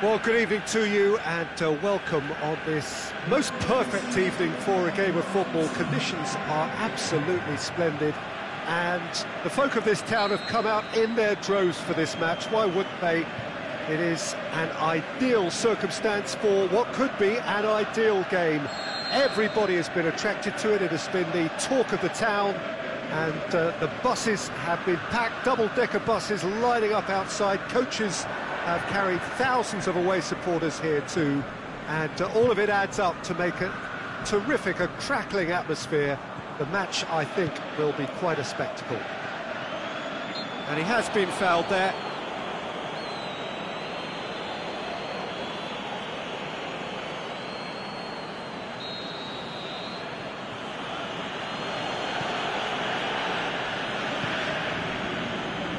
Well, good evening to you and welcome on this most perfect evening for a game of football. Conditions are absolutely splendid and the folk of this town have come out in their droves for this match. Why wouldn't they? It is an ideal circumstance for what could be an ideal game. Everybody has been attracted to it. It has been the talk of the town, and the buses have been packed, double-decker buses lining up outside. Coaches have carried thousands of away supporters here too, and all of it adds up to make a terrific, a crackling atmosphere. The match, I think, will be quite a spectacle. And he has been fouled there.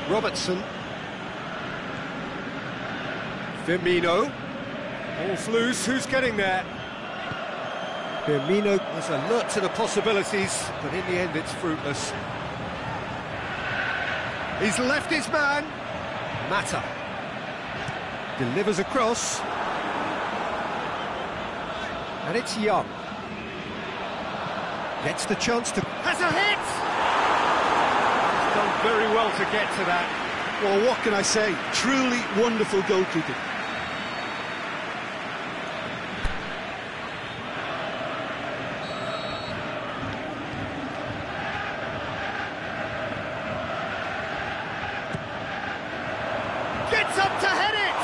Robertson. Firmino. Ball's loose, who's getting there? Firmino was alert to the possibilities, but in the end it's fruitless. He's left his man. Mata. Delivers across. And it's Young. Gets the chance to... Has a hit! He's done very well to get to that. Well, what can I say? Truly wonderful goalkeeping. Gets up to head it!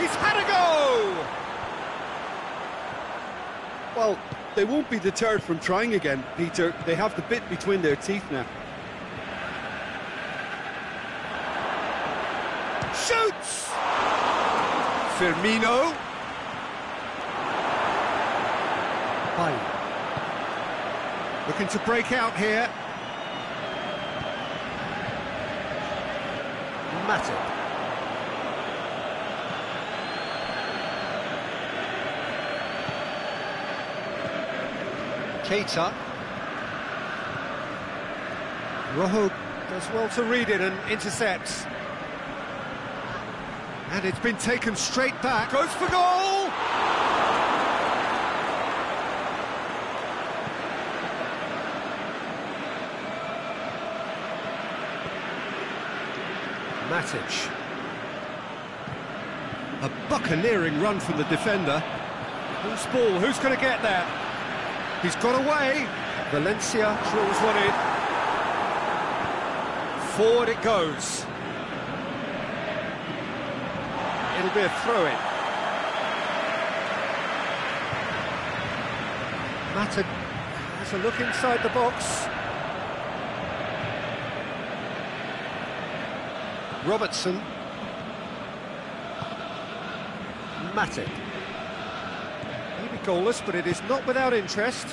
He's had a go! Well, they won't be deterred from trying again, Peter. They have the bit between their teeth now. Shoots! Firmino. Bailly. Looking to break out here. Matic. Keita. Rojo does well to read it and intercepts. And it's been taken straight back. Goes for goal! Matic. A buccaneering run from the defender. Who's ball? Who's going to get there? He's got away. Valencia draws one in. Forward it goes. It'll be a throw-in. Mata has a look inside the box. Robertson. Matic. Maybe goalless, but it is not without interest.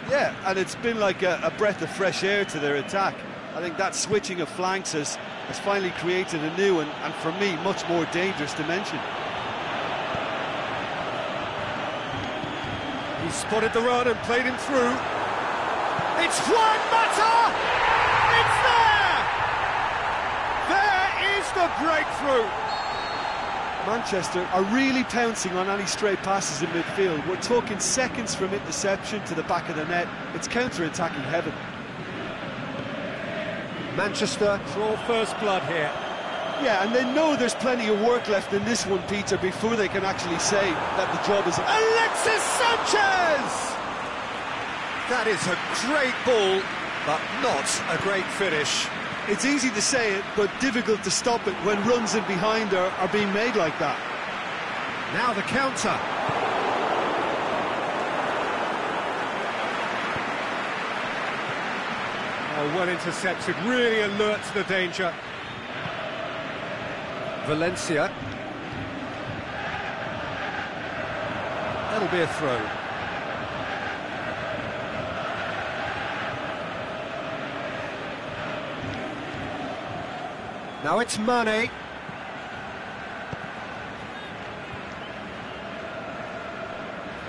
Yeah, and it's been like a breath of fresh air to their attack. I think that switching of flanks has finally created a new and for me, much more dangerous dimension. He spotted the run and played him through. It's Juan Mata! It's there! There is the breakthrough! Manchester are really pouncing on any stray passes in midfield. We're talking seconds from interception to the back of the net. It's counter-attacking heaven. Manchester draw first blood here. Yeah, and they know there's plenty of work left in this one, Peter, before they can actually say that the job is... Alexis Sanchez! That is a great ball, but not a great finish. It's easy to say it, but difficult to stop it when runs in behind are being made like that. Now the counter. Oh, well intercepted, really alert to the danger. Valencia. That'll be a throw. Now it's Mane.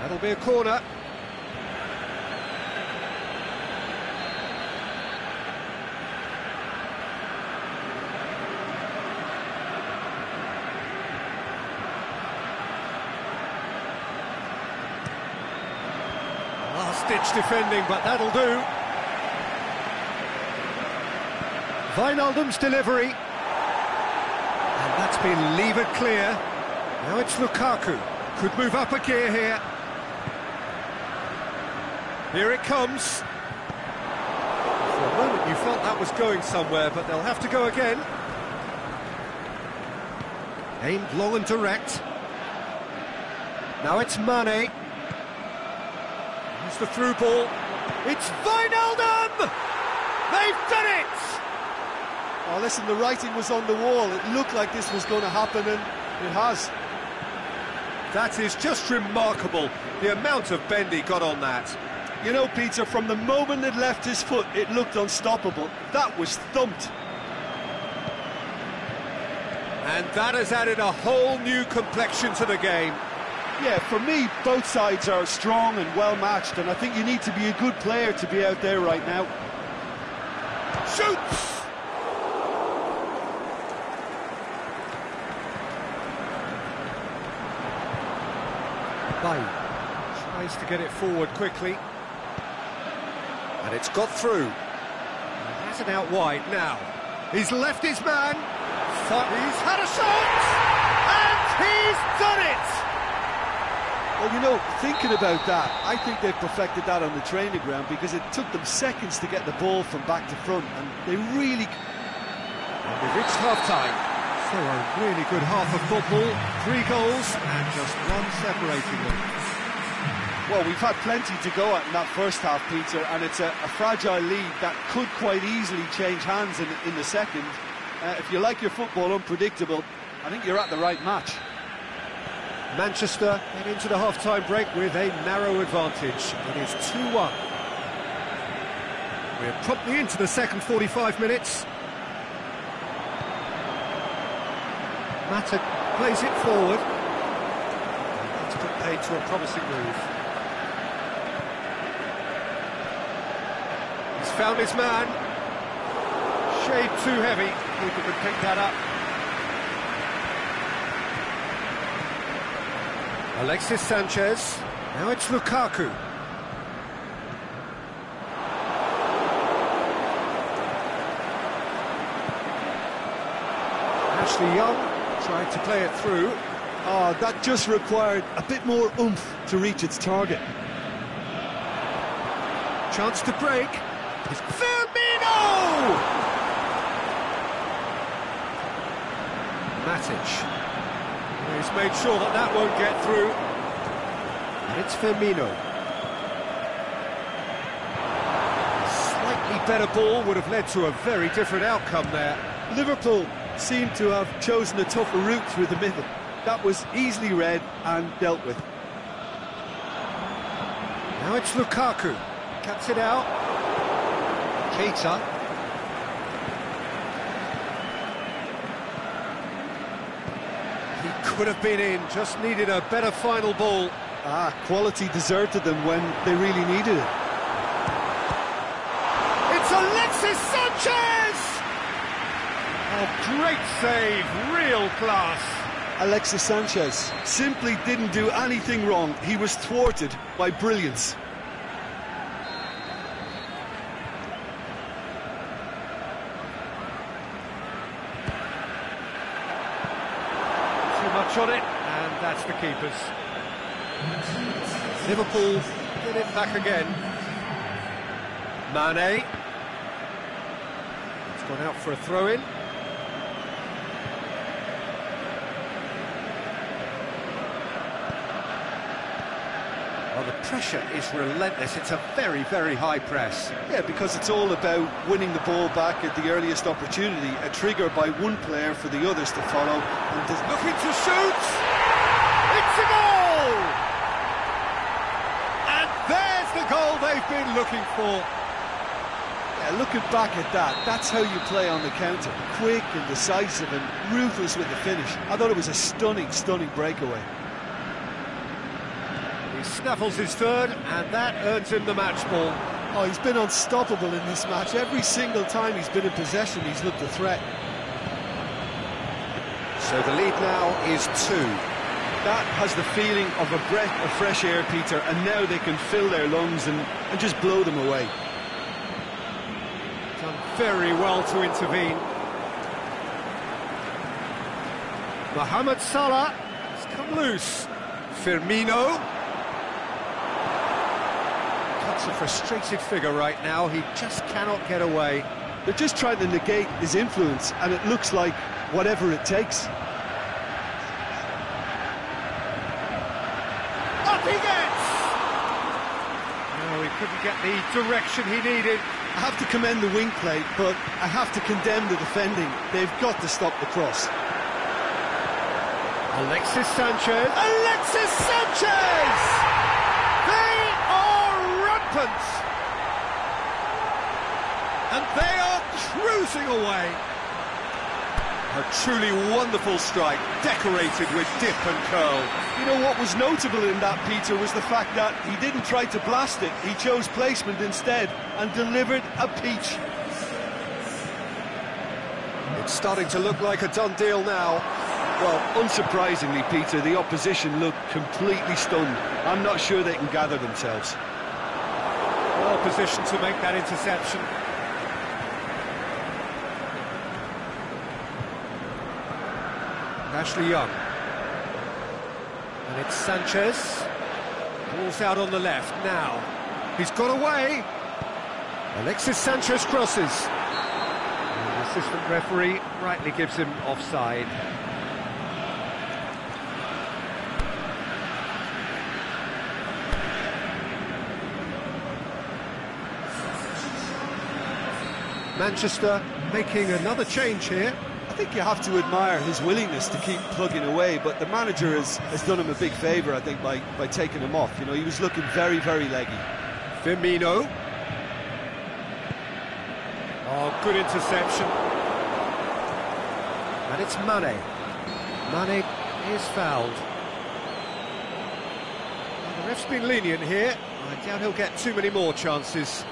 That'll be a corner. last-ditch defending, but that'll do. Wijnaldum's delivery. And that's been levered clear. Now it's Lukaku. Could move up a gear here. Here it comes. For a moment you felt that was going somewhere, but they'll have to go again. Aimed long and direct. Now it's Mane. Here's the through ball. It's Wijnaldum! They've done it! Oh, listen, the writing was on the wall. It looked like this was going to happen, and it has. That is just remarkable, the amount of bend he got on that. You know, Peter, from the moment it left his foot, it looked unstoppable. That was thumped. And that has added a whole new complexion to the game. Yeah, for me, both sides are strong and well-matched, and I think you need to be a good player to be out there right now. Shoots! Bain tries to get it forward quickly. And it's got through. He has it out wide now. He's left his man. He's had a shot! And he's done it! Well, you know, thinking about that, I think they've perfected that on the training ground, because it took them seconds to get the ball from back to front, and they really... And we've reached half-time. So a really good half of football. 3 goals and just one separating them. Well, we've had plenty to go at in that first half, Peter, and it's a fragile lead that could quite easily change hands in the second. If you like your football unpredictable, I think you're at the right match. Manchester head into the half-time break with a narrow advantage. It is 2-1. We're promptly into the second 45 minutes. Mata plays it forward. It's put paid to a promising move. He's found his man. Shade too heavy. Keeper could pick that up. Alexis Sanchez. Now it's Lukaku. Ashley Young tried to play it through. Oh, that just required a bit more oomph to reach its target. Chance to break. It's Firmino! Matic. He's made sure that that won't get through. And it's Firmino. A slightly better ball would have led to a very different outcome there. Liverpool seem to have chosen a tougher route through the middle. That was easily read and dealt with. Now it's Lukaku. Cuts it out. Keita. He could have been in, just needed a better final ball. Quality deserted them when they really needed it. It's Alexis Sanchez! A great save, real class. Alexis Sanchez simply didn't do anything wrong. He was thwarted by brilliance. Too much on it, and that's the keeper's. Liverpool get it back again. Mane. It's gone out for a throw-in. Well, the pressure is relentless. It's a very, very high press. Yeah, because it's all about winning the ball back at the earliest opportunity, a trigger by one player for the others to follow. And looking to shoot! It's a goal! And there's the goal they've been looking for. Yeah, looking back at that, that's how you play on the counter. Quick and decisive and ruthless with the finish. I thought it was a stunning, stunning breakaway. Snaffles his third, and that earns him the match ball. Oh, he's been unstoppable in this match. Every single time he's been in possession, he's looked a threat. So the lead now is 2. That has the feeling of a breath of fresh air, Peter, and now they can fill their lungs and just blow them away. Done very well to intervene. Mohamed Salah has come loose. Firmino. Cuts a frustrated figure right now. He just cannot get away. They're just trying to negate his influence, and it looks like whatever it takes. Up he gets! No, he couldn't get the direction he needed. I have to commend the wing play, but I have to condemn the defending. They've got to stop the cross. Alexis Sanchez! Alexis Sanchez! They are rampant! And they are cruising away. A truly wonderful strike, decorated with dip and curl. You know what was notable in that, Peter, was the fact that he didn't try to blast it. He chose placement instead and delivered a peach. It's starting to look like a done deal now. Well, unsurprisingly, Peter, the opposition look completely stunned. I'm not sure they can gather themselves. Well positioned to make that interception. Ashley Young. And it's Sanchez. Ball's out on the left now. He's got away. Alexis Sanchez crosses. And the assistant referee rightly gives him offside. Manchester making another change here. I think you have to admire his willingness to keep plugging away, but the manager has done him a big favour, I think, by taking him off. You know, he was looking very, very leggy. Firmino. Oh, good interception. And it's Mane. Mane is fouled. Well, the ref's been lenient here. I doubt he'll get too many more chances.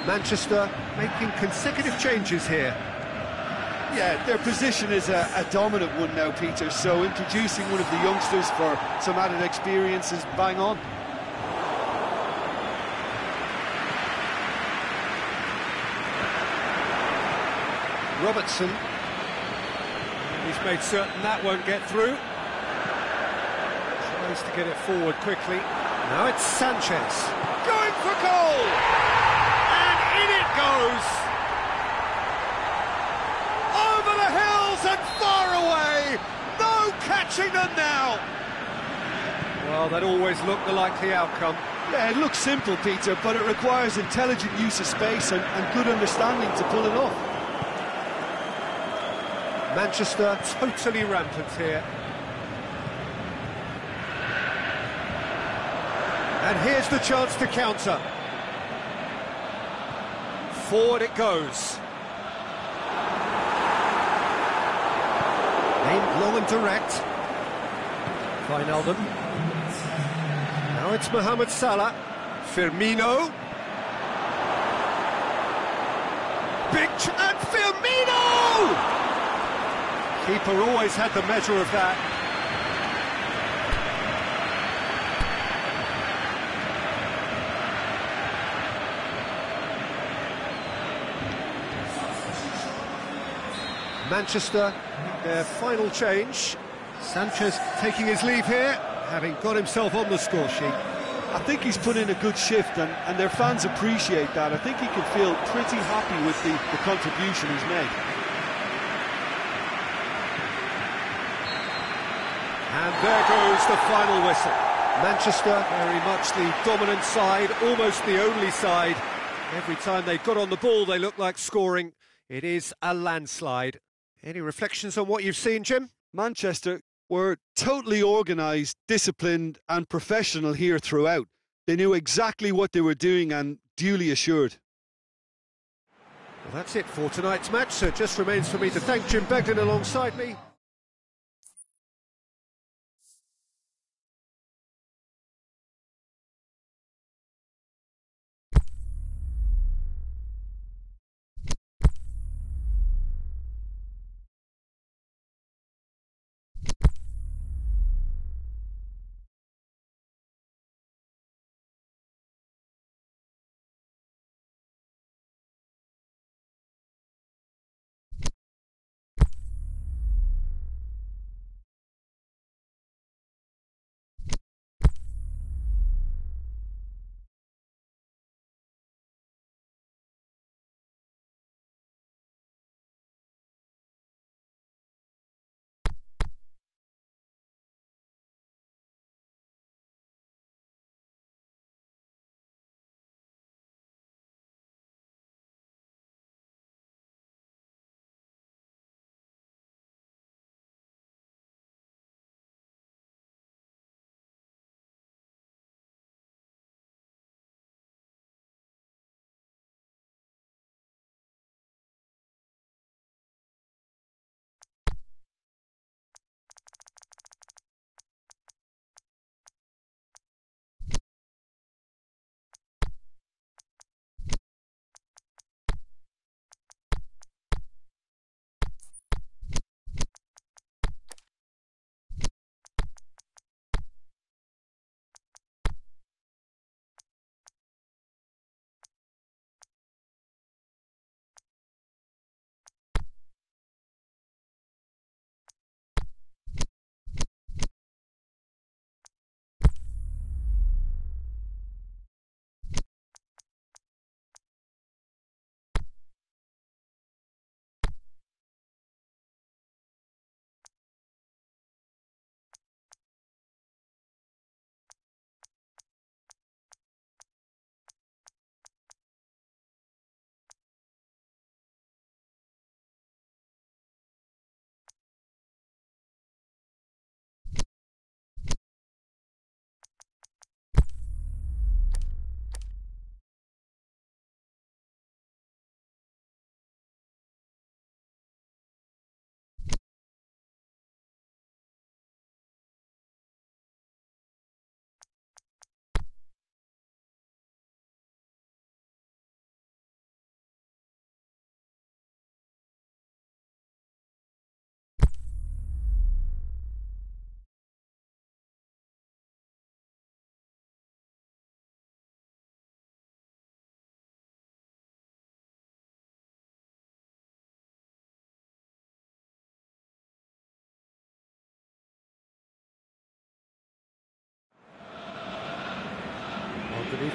Manchester making consecutive changes here. Yeah, their position is a dominant one now, Peter, so introducing one of the youngsters for some added experience is bang on. Robertson. He's made certain that won't get through. Tries to get it forward quickly. Now it's Sanchez. Going for goal! In it goes! Over the hills and far away! No catching them now! Well, that always looked the likely outcome. Yeah, it looks simple, Peter, but it requires intelligent use of space and good understanding to pull it off. Manchester totally rampant here. And here's the chance to counter. Forward it goes. Aimed long and direct. Wijnaldum. Now it's Mohamed Salah. Firmino. And Firmino! Keeper always had the measure of that. Manchester, their final change. Sanchez taking his leave here, having got himself on the score sheet. I think he's put in a good shift, and their fans appreciate that. I think he can feel pretty happy with the contribution he's made. And there goes the final whistle. Manchester, very much the dominant side, almost the only side. Every time they got on the ball, they looked like scoring. It is a landslide. Any reflections on what you've seen, Jim? Manchester were totally organised, disciplined and professional here throughout. They knew exactly what they were doing and duly assured. Well, that's it for tonight's match, so it just remains for me to thank Jim Begden alongside me.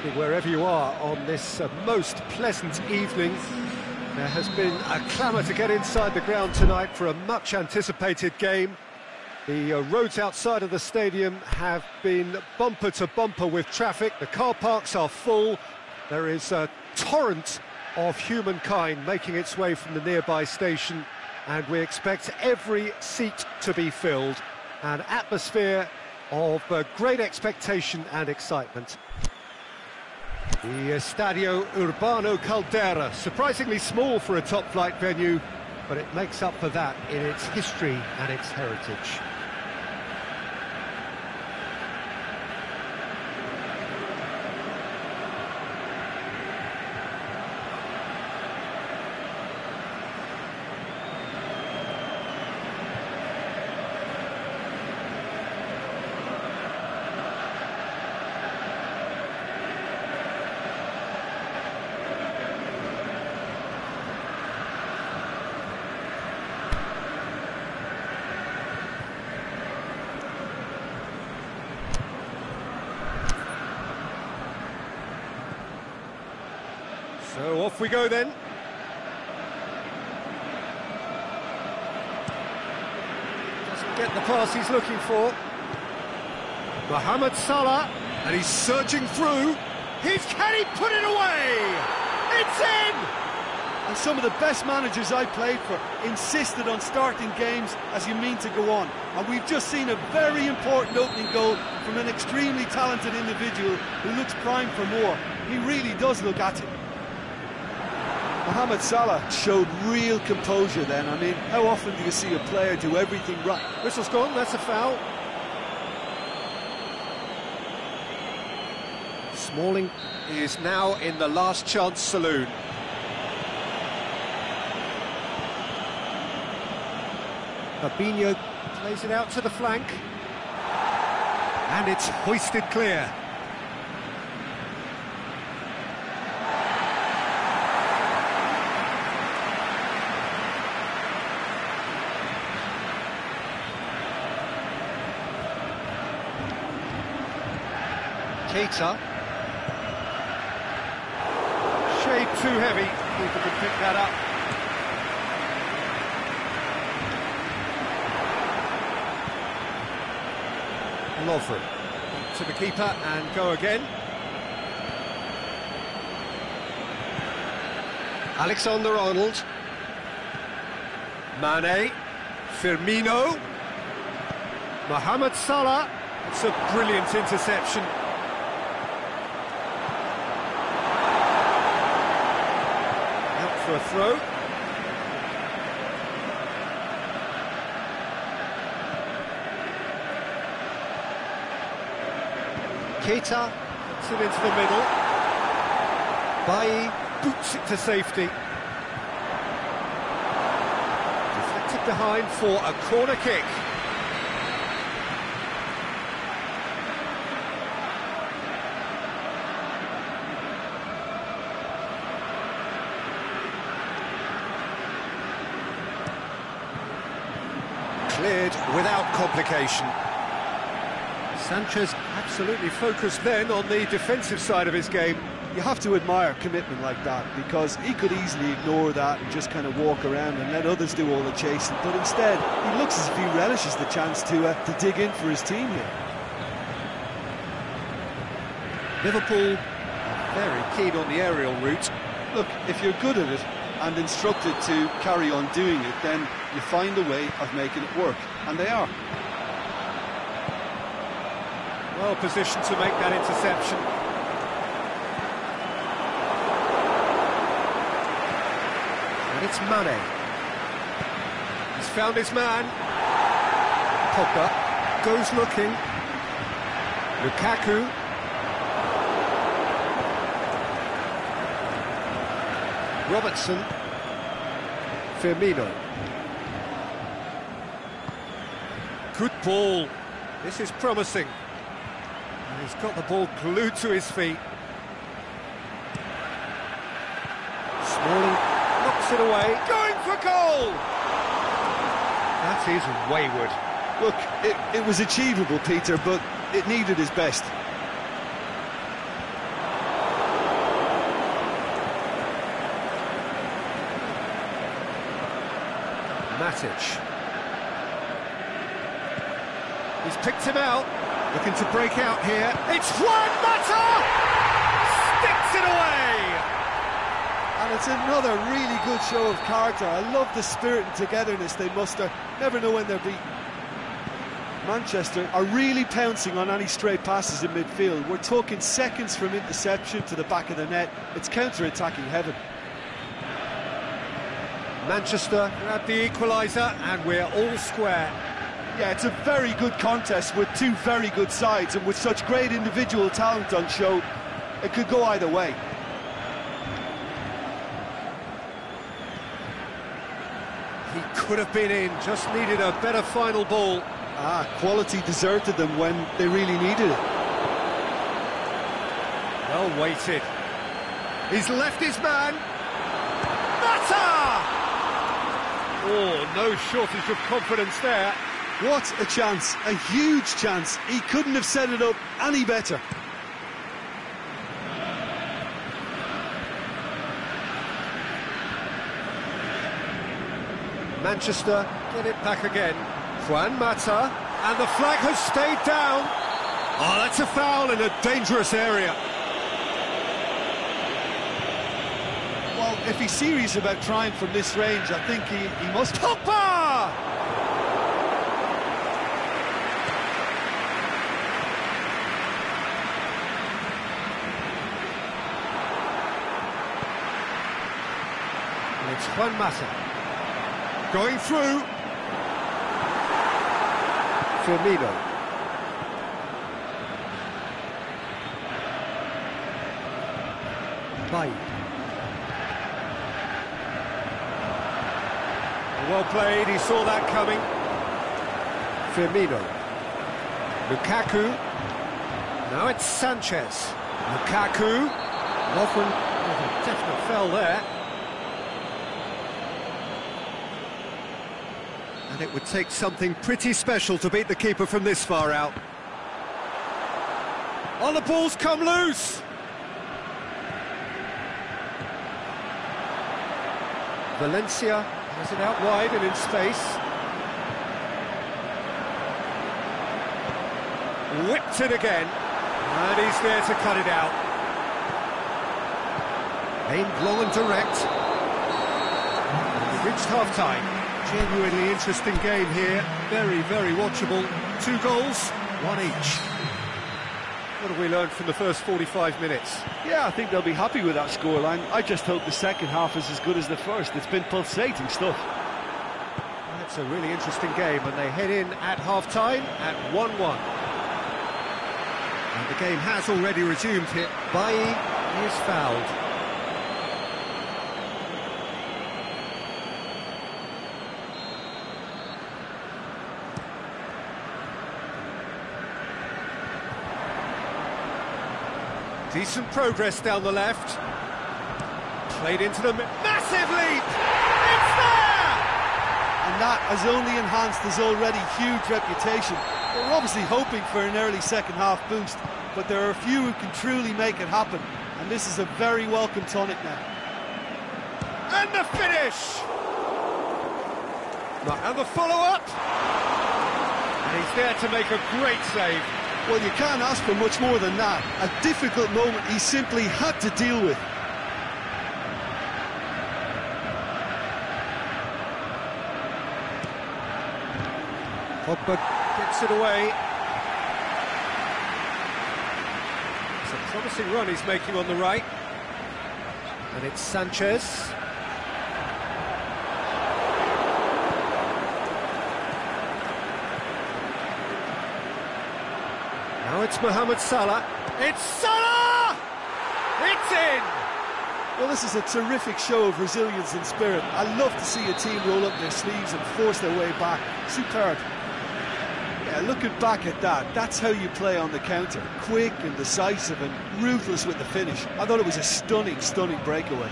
evening, wherever you are on this most pleasant evening. There has been a clamour to get inside the ground tonight for a much-anticipated game. The roads outside of the stadium have been bumper to bumper with traffic. The car parks are full. There is a torrent of humankind making its way from the nearby station, and we expect every seat to be filled. An atmosphere of great expectation and excitement. The Estadio Urbano Caldera, surprisingly small for a top-flight venue, but it makes up for that in its history and its heritage. So off we go then. Doesn't get the pass he's looking for. Mohamed Salah, and he's surging through. Can he put it away? It's in! And some of the best managers I played for insisted on starting games as you mean to go on. And we've just seen a very important opening goal from an extremely talented individual who looks primed for more. He really does look at it. Mohamed Salah showed real composure then. I mean, how often do you see a player do everything right? Whistle's gone, that's a foul. Smalling is now in the last chance saloon. Fabinho plays it out to the flank. And it's hoisted clear. Keita. Shade too heavy, people can pick that up. Lovren to the keeper and go again. Alexander-Arnold. Mane. Firmino. Mohamed Salah. It's a brilliant interception. For a throw. Keita puts it into the middle. Bailly boots it to safety. Deflected behind for a corner kick. Cleared without complication. Sanchez absolutely focused then on the defensive side of his game. You have to admire commitment like that, because he could easily ignore that and just kind of walk around and let others do all the chasing, but instead he looks as if he relishes the chance to dig in for his team here. Liverpool very keen on the aerial route. Look, if you're good at it and instructed to carry on doing it, then you find a way of making it work, and they are. Well positioned to make that interception. And it's Mane. He's found his man. Pogba goes looking. Lukaku. Robertson. Firmino. Good ball. This is promising. And he's got the ball glued to his feet. Smalling knocks it away. Going for goal! That is wayward. Look, it was achievable, Peter, but it needed his best. Matic. He's picked him out, looking to break out here. It's Juan Mata! Sticks it away! And it's another really good show of character. I love the spirit and togetherness they muster. Never know when they're beaten. Manchester are really pouncing on any stray passes in midfield. We're talking seconds from interception to the back of the net. It's counter-attacking heaven. Manchester grab the equaliser and we're all square. Yeah, it's a very good contest with two very good sides, and with such great individual talent on show, it could go either way. He could have been in, just needed a better final ball. Quality deserted them when they really needed it. Well weighted. He's left his man. Mata! Oh, no shortage of confidence there. What a chance, a huge chance. He couldn't have set it up any better. Manchester get it back again. Juan Mata, and the flag has stayed down. Oh, that's a foul in a dangerous area. Well, if he's serious about trying from this range, I think he must... Pogba! And it's Juan Mata. Going through. Firmino. Bailly. Well played, he saw that coming. Firmino. Lukaku. Now it's Sanchez. Lukaku. Lovren with a definite foul there. And it would take something pretty special to beat the keeper from this far out. Oh, the ball's come loose! Valencia has it out wide and in space. Whipped it again, and he's there to cut it out. Aimed long and direct. And we've reached half-time. Genuinely interesting game here, very, very watchable. 2 goals, 1 each. What have we learned from the first 45 minutes? Yeah, I think they'll be happy with that scoreline. I just hope the second half is as good as the first. It's been pulsating stuff. That's a really interesting game, and they head in at half-time at 1-1. And the game has already resumed here. Bailly is fouled. Decent progress down the left. Played into the... Massive leap! It's there! And that has only enhanced his already huge reputation. They're obviously hoping for an early second-half boost, but there are a few who can truly make it happen, and this is a very welcome tonic now. And the finish! And the follow-up! And he's there to make a great save. Well, you can't ask for much more than that. A difficult moment he simply had to deal with. Pogba gets it away. It's a promising run he's making on the right. And it's Sanchez. Now it's Mohamed Salah. It's Salah! It's in! Well, this is a terrific show of resilience and spirit. I love to see a team roll up their sleeves and force their way back. Superb. Yeah, looking back at that, that's how you play on the counter. Quick and decisive and ruthless with the finish. I thought it was a stunning, stunning breakaway.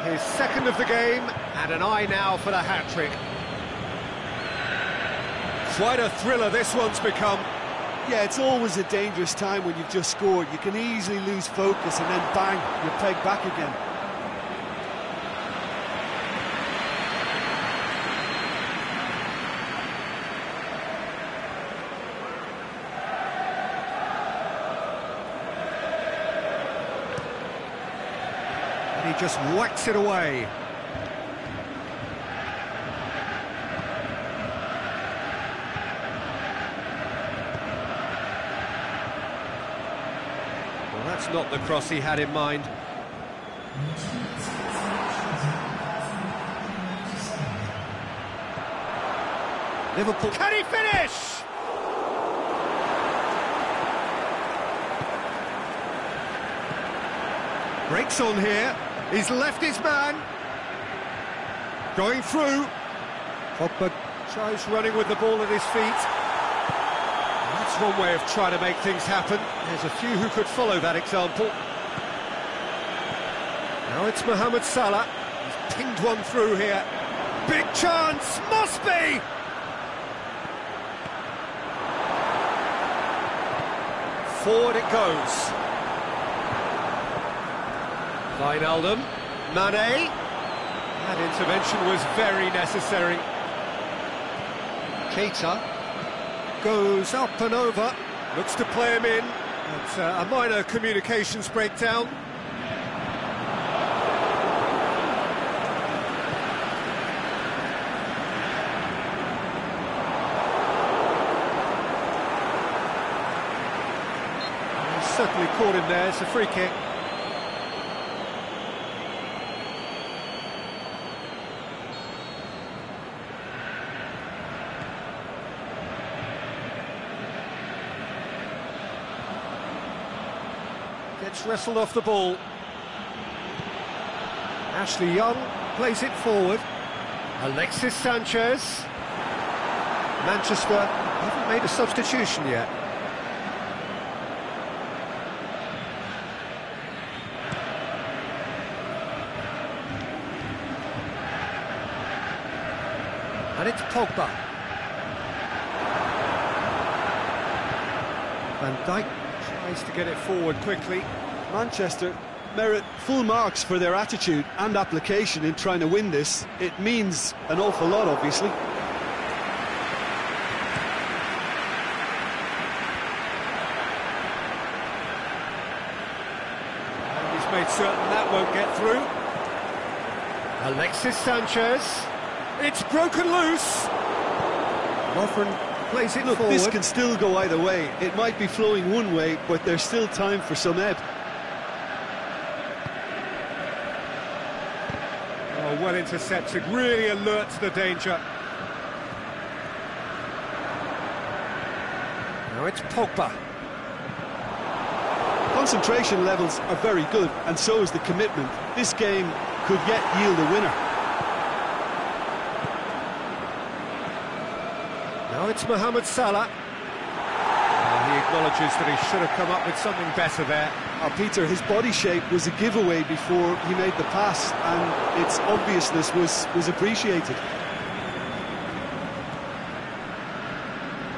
His second of the game, and an eye now for the hat-trick. Quite a thriller this one's become. Yeah, it's always a dangerous time when you've just scored. You can easily lose focus and then bang, you're pegged back again. And he just whacks it away. Well, that's not the cross he had in mind. Liverpool, can he finish? Breaks on here, he's left his man. Going through. Pogba tries running with the ball at his feet. That's one way of trying to make things happen. There's a few who could follow that example. Now it's Mohamed Salah. He's pinged one through here. Big chance, must be! Forward it goes. Wijnaldum, Mane. That intervention was very necessary. Keita goes up and over, looks to play him in. It's a minor communications breakdown. Certainly caught him there, it's a free kick. Gets wrestled off the ball. Ashley Young plays it forward. Alexis Sanchez. Manchester haven't made a substitution yet. And it's Pogba. Van Dijk tries to get it forward quickly. Manchester merit full marks for their attitude and application in trying to win this. It means an awful lot, obviously. And he's made certain that won't get through. Alexis Sanchez. It's broken loose. Lovren plays it forward. This can still go either way. It might be flowing one way, but there's still time for some ebb. Oh, well intercepted, really alert to the danger. Now it's Pogba. Concentration levels are very good, and so is the commitment. This game could yet yield a winner. Now it's Mohamed Salah. He acknowledges that he should have come up with something better there. Peter, his body shape was a giveaway before he made the pass, and its obviousness was appreciated.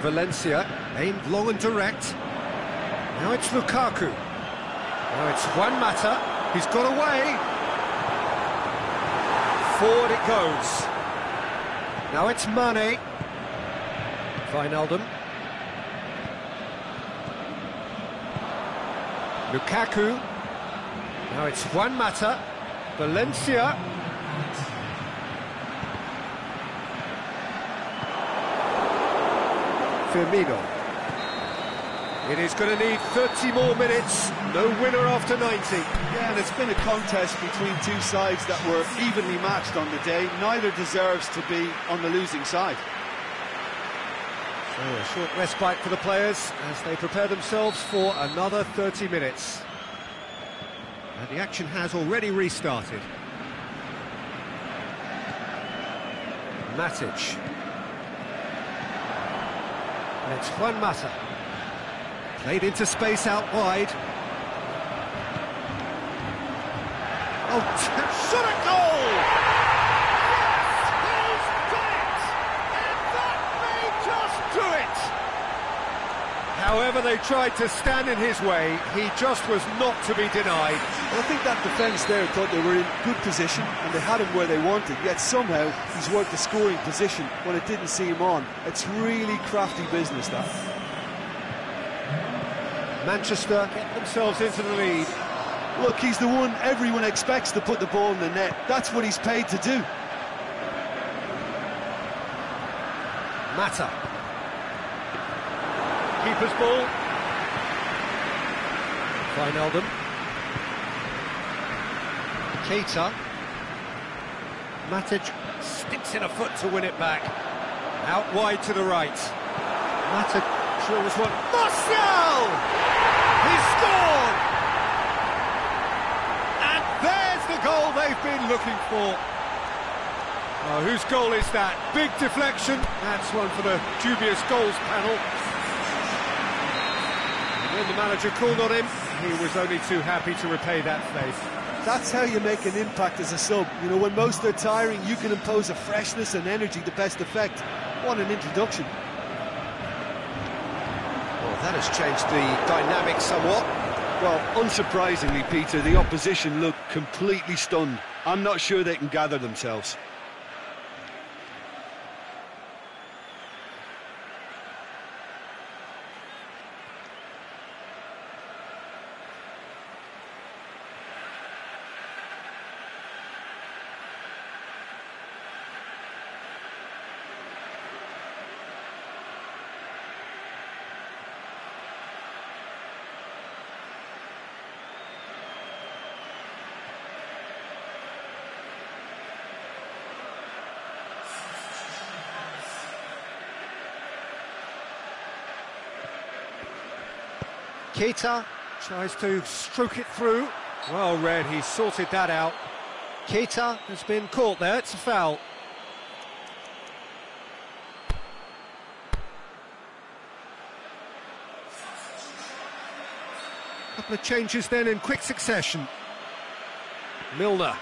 Valencia aimed long and direct. Now it's Lukaku. Now it's Juan Mata. He's got away. Forward it goes. Now it's Mane. Wijnaldum. Lukaku. Now it's Juan Mata. Valencia. Firmino. It is going to need 30 more minutes. No winner after 90. Yeah, and it's been a contest between two sides that were evenly matched on the day. Neither deserves to be on the losing side. So a short respite for the players as they prepare themselves for another 30 minutes. And the action has already restarted. Matic. And it's Juan Mata. Played into space out wide. Oh, shot a goal! Yes, he's got it! And that may just do it! However they tried to stand in his way, he just was not to be denied. Well, I think that defence there thought they were in good position and they had him where they wanted, yet somehow he's worked the scoring position when it didn't see him on. It's really crafty business, that. Manchester get themselves into the lead. Look, he's the one everyone expects to put the ball in the net. That's what he's paid to do. Mata. Keeper's ball. Wijnaldum. Keita. Matic sticks in a foot to win it back. Out wide to the right. Matic drills one. Martial! He scored! And there's the goal they've been looking for. Oh, whose goal is that? Big deflection. That's one for the dubious goals panel. And when the manager called on him, he was only too happy to repay that faith. That's how you make an impact as a sub. You know, when most are tiring, you can impose a freshness and energy to best effect. What an introduction. Well, that has changed the dynamic somewhat. Well, unsurprisingly, Peter, the opposition look completely stunned. I'm not sure they can gather themselves. Keita tries to stroke it through. Well read, he sorted that out. Keita has been caught there, it's a foul. Couple of changes then in quick succession. Milner.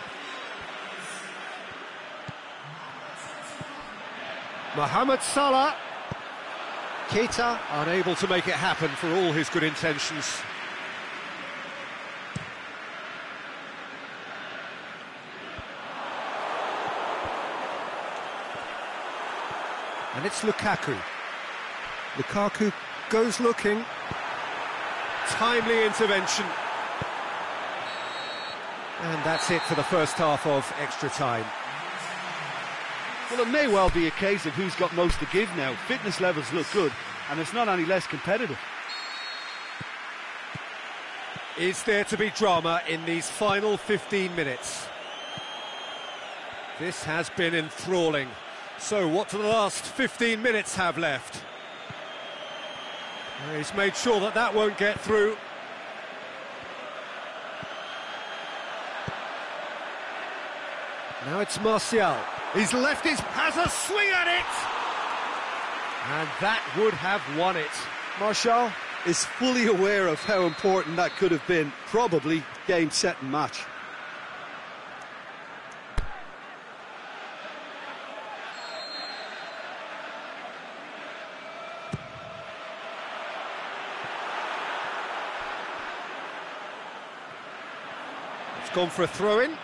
Mohamed Salah. Keita unable to make it happen for all his good intentions. And it's Lukaku. Lukaku goes looking. Timely intervention. And that's it for the first half of extra time. Well, it may well be a case of who's got most to give now. Fitness levels look good, and it's not any less competitive. Is there to be drama in these final 15 minutes? This has been enthralling. So what do the last 15 minutes have left? He's made sure that that won't get through. Now it's Martial. He's left his... has a swing at it! And that would have won it. Martial is fully aware of how important that could have been. Probably game, set and match. It's gone for a throw-in.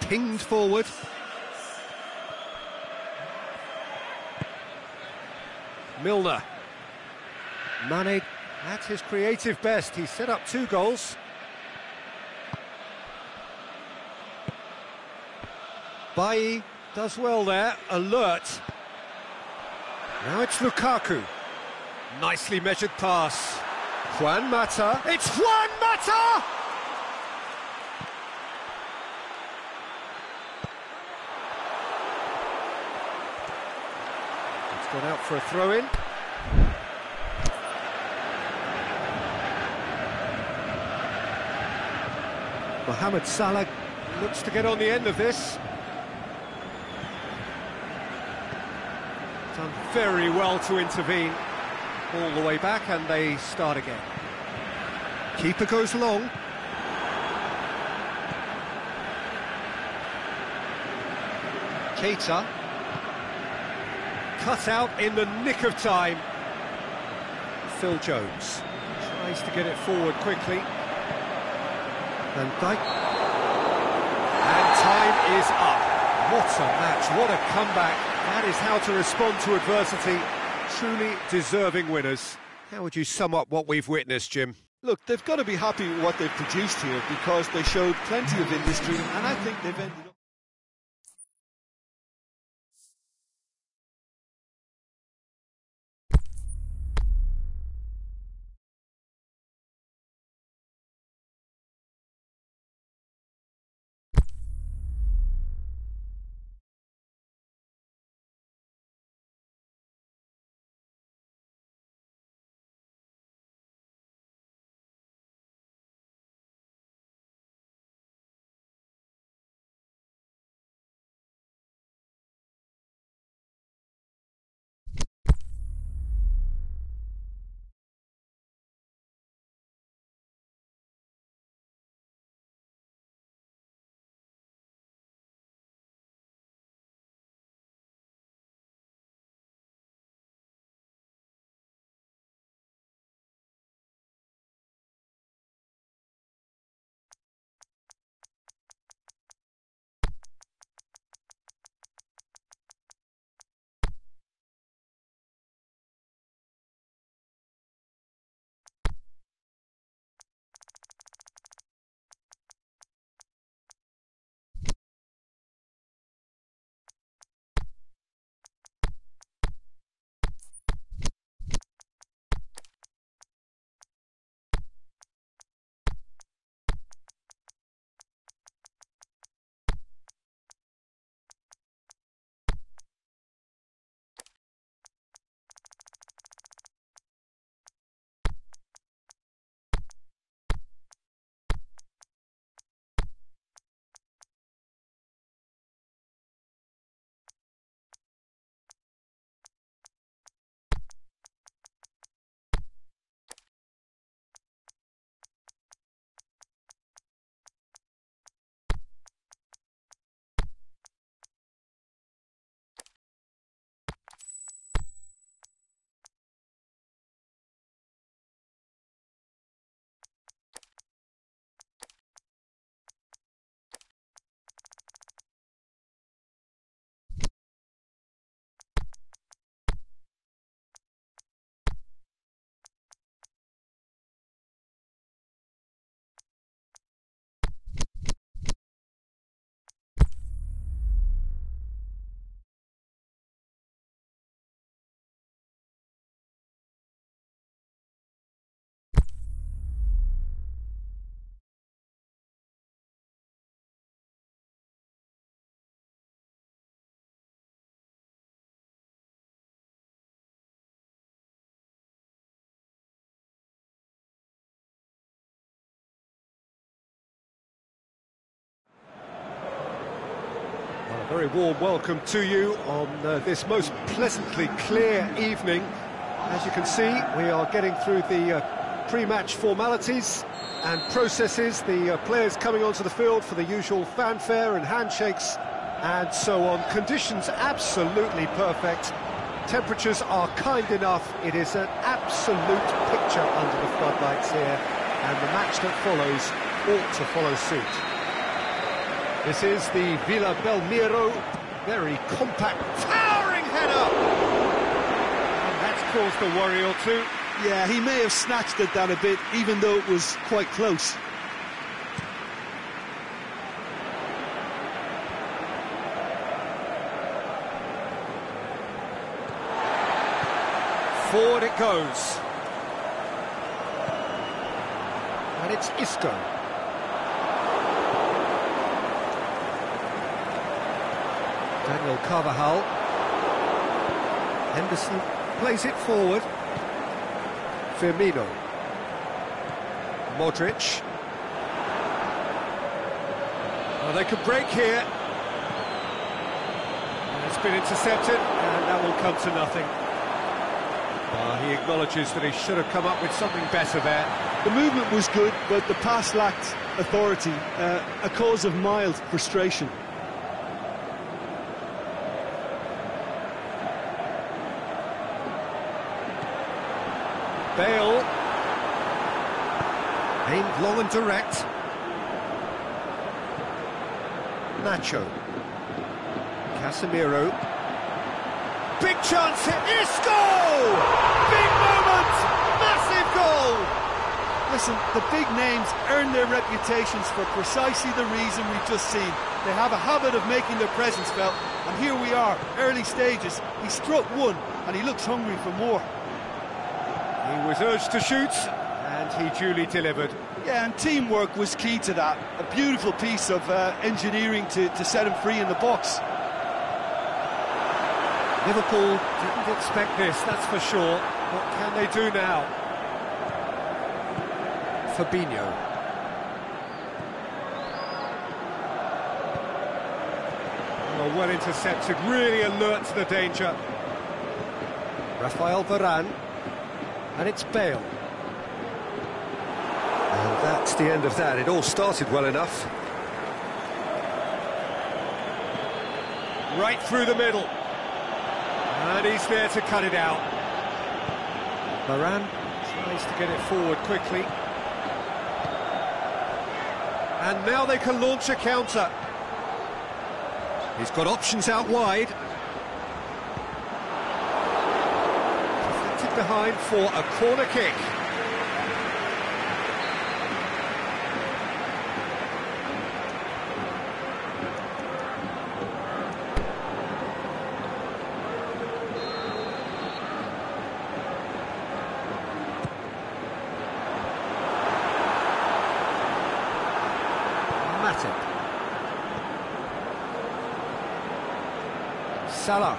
Pinged forward. Milner. Mane at his creative best. He set up 2 goals. Bailly does well there, alert. Now it's Lukaku. Nicely measured pass. Juan Mata. It's Juan Mata! Gone out for a throw-in. Mohamed Salah looks to get on the end of this. Done very well to intervene. All the way back and they start again. Keeper goes long. Keita. Cut out in the nick of time. Phil Jones tries to get it forward quickly. Van Dijk. And time is up. What a match, what a comeback. That is how to respond to adversity. Truly deserving winners. How would you sum up what we've witnessed, Jim? Look, they've got to be happy with what they've produced here because they showed plenty of industry, and I think they've ended up... A very warm welcome to you on this most pleasantly clear evening. As you can see, we are getting through the pre-match formalities and processes, the players coming onto the field for the usual fanfare and handshakes and so on. Conditions absolutely perfect. Temperatures are kind enough. It is an absolute picture under the floodlights here, and the match that follows ought to follow suit. This is the Villa Belmiro, very compact, towering header! And that's caused a worry or two. Yeah, he may have snatched it down a bit, even though it was quite close. Forward it goes. And it's Isco. Daniel Carvajal. Henderson plays it forward. Firmino. Modric. Well, they could break here. And it's been intercepted, and that will come to nothing. He acknowledges that he should have come up with something better there. The movement was good, but the pass lacked authority, a cause of mild frustration. Bale. Aimed long and direct. Nacho. Casemiro. Big chance here. Isco! Big moment! Massive goal! Listen, the big names earn their reputations for precisely the reason we've just seen. They have a habit of making their presence felt, and here we are, early stages. He struck one, and he looks hungry for more. He was urged to shoot, and he duly delivered. Yeah, and teamwork was key to that. A beautiful piece of engineering to set him free in the box. Liverpool didn't expect this, that's for sure. What can they do now? Fabinho. Oh, well intercepted, really alert to the danger. Rafael Varane. And it's Bale. And that's the end of that. It all started well enough. Right through the middle. And he's there to cut it out. Varane tries to get it forward quickly. And now they can launch a counter. He's got options out wide. Deflected behind for a corner kick. Salah.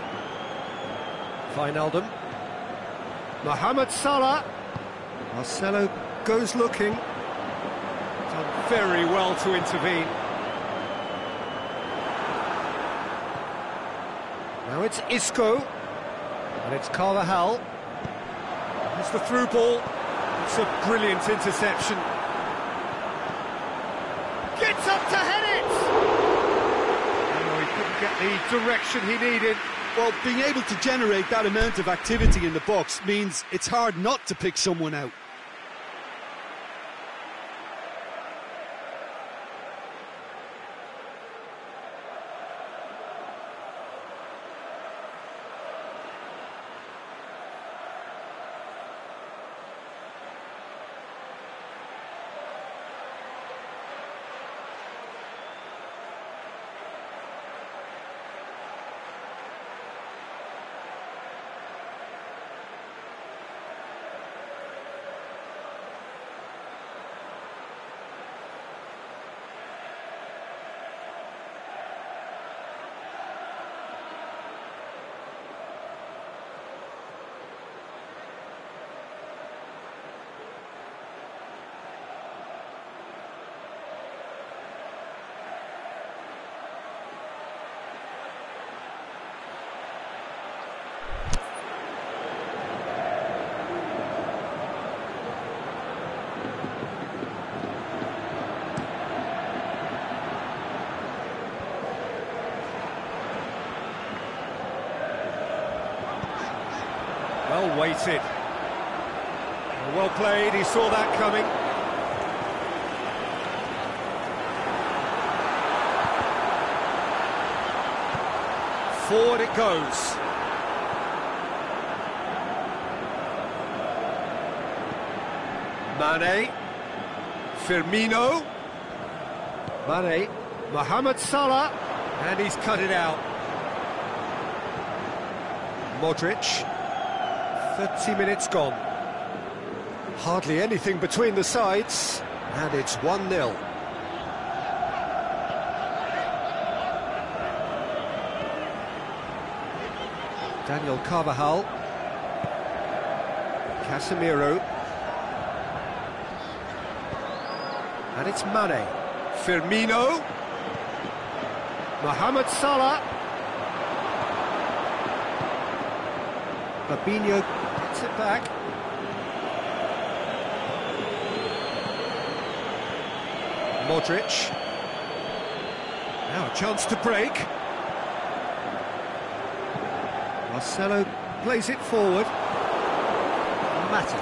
Wijnaldum. Mohamed Salah. Marcelo goes looking. Done very well to intervene. Now it's Isco. And it's Carvajal. It's the through ball. It's a brilliant interception. Gets up to head it! Oh, he couldn't get the direction he needed. Well, being able to generate that amount of activity in the box means it's hard not to pick someone out. Well weighted. Well played, he saw that coming. Forward it goes. Mane. Firmino. Mane. Mohamed Salah. And he's cut it out. Modric. 30 minutes gone. Hardly anything between the sides, and it's 1-0. Daniel Carvajal. Casemiro. And it's Mane. Firmino. Mohamed Salah. Fabinho gets it back. Modric. Now a chance to break. Marcelo plays it forward. Mata.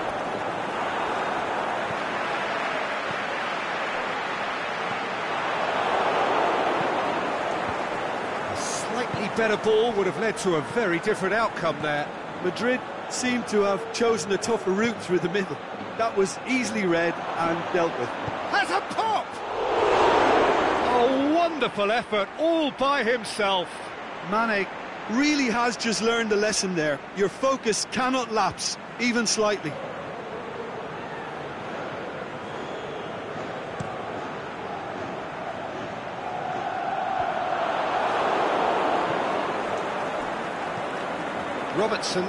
A slight slightly better ball would have led to a very different outcome there. Madrid seemed to have chosen a tougher route through the middle. That was easily read and dealt with. Has a pop! A wonderful effort all by himself. Mane really has just learned the lesson there. Your focus cannot lapse, even slightly. Robertson.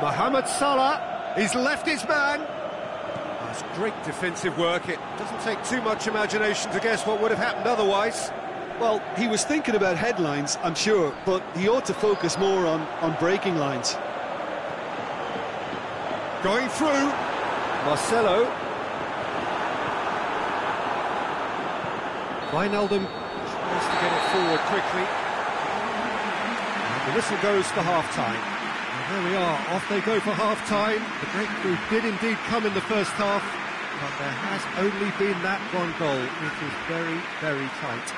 Mohamed Salah, he's left his man. That's great defensive work. It doesn't take too much imagination to guess what would have happened otherwise. Well, he was thinking about headlines, I'm sure, but he ought to focus more on breaking lines. Going through. Marcelo. Wijnaldum tries to get it forward quickly. The whistle goes for half-time. And there we are, off they go for half-time. The breakthrough did indeed come in the first half, but there has only been that one goal. It is very, very tight.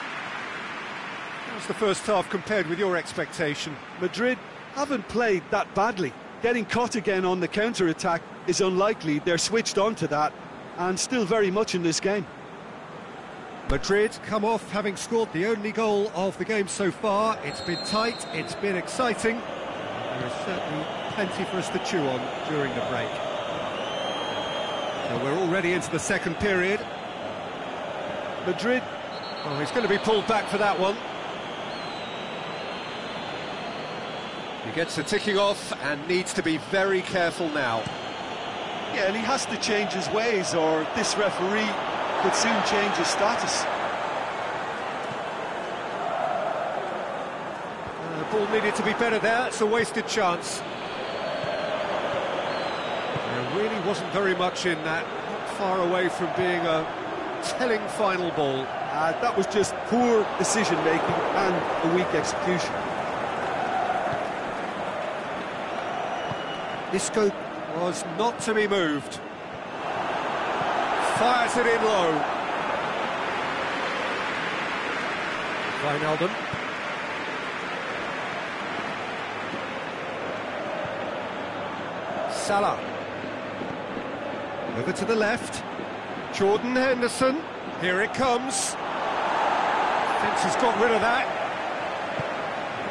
How's the first half compared with your expectation? Madrid haven't played that badly. Getting caught again on the counter-attack is unlikely. They're switched on to that, and still very much in this game. Madrid come off having scored the only goal of the game so far. It's been tight, it's been exciting. There is certainly plenty for us to chew on during the break. So we're already into the second period. Madrid... Oh, he's going to be pulled back for that one. He gets the ticking off and needs to be very careful now. Yeah, and he has to change his ways, or this referee could soon change his status. The ball needed to be better there. It's a wasted chance. There really wasn't very much in that. Not far away from being a telling final ball. That was just poor decision-making and a weak execution. Isco was not to be moved. Fires it in low. Wijnaldum. Salah. Over to the left. Jordan Henderson. Here it comes. Thinks he's got rid of that.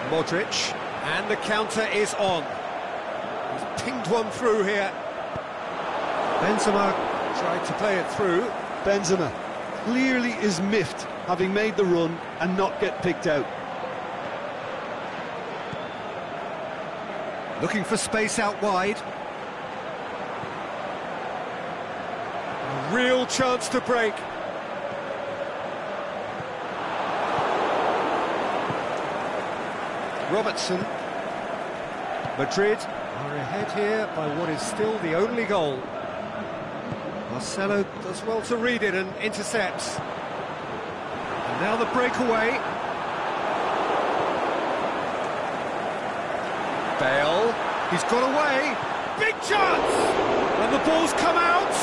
Modric. And the counter is on. He's pinged one through here. Benzema tried to play it through. Benzema clearly is miffed, having made the run and not get picked out. Looking for space out wide. A real chance to break. Robertson. Madrid are ahead here by what is still the only goal. Marcelo does well to read it and intercepts. And now the breakaway. Bale, he's got away. Big chance! And the ball's come out.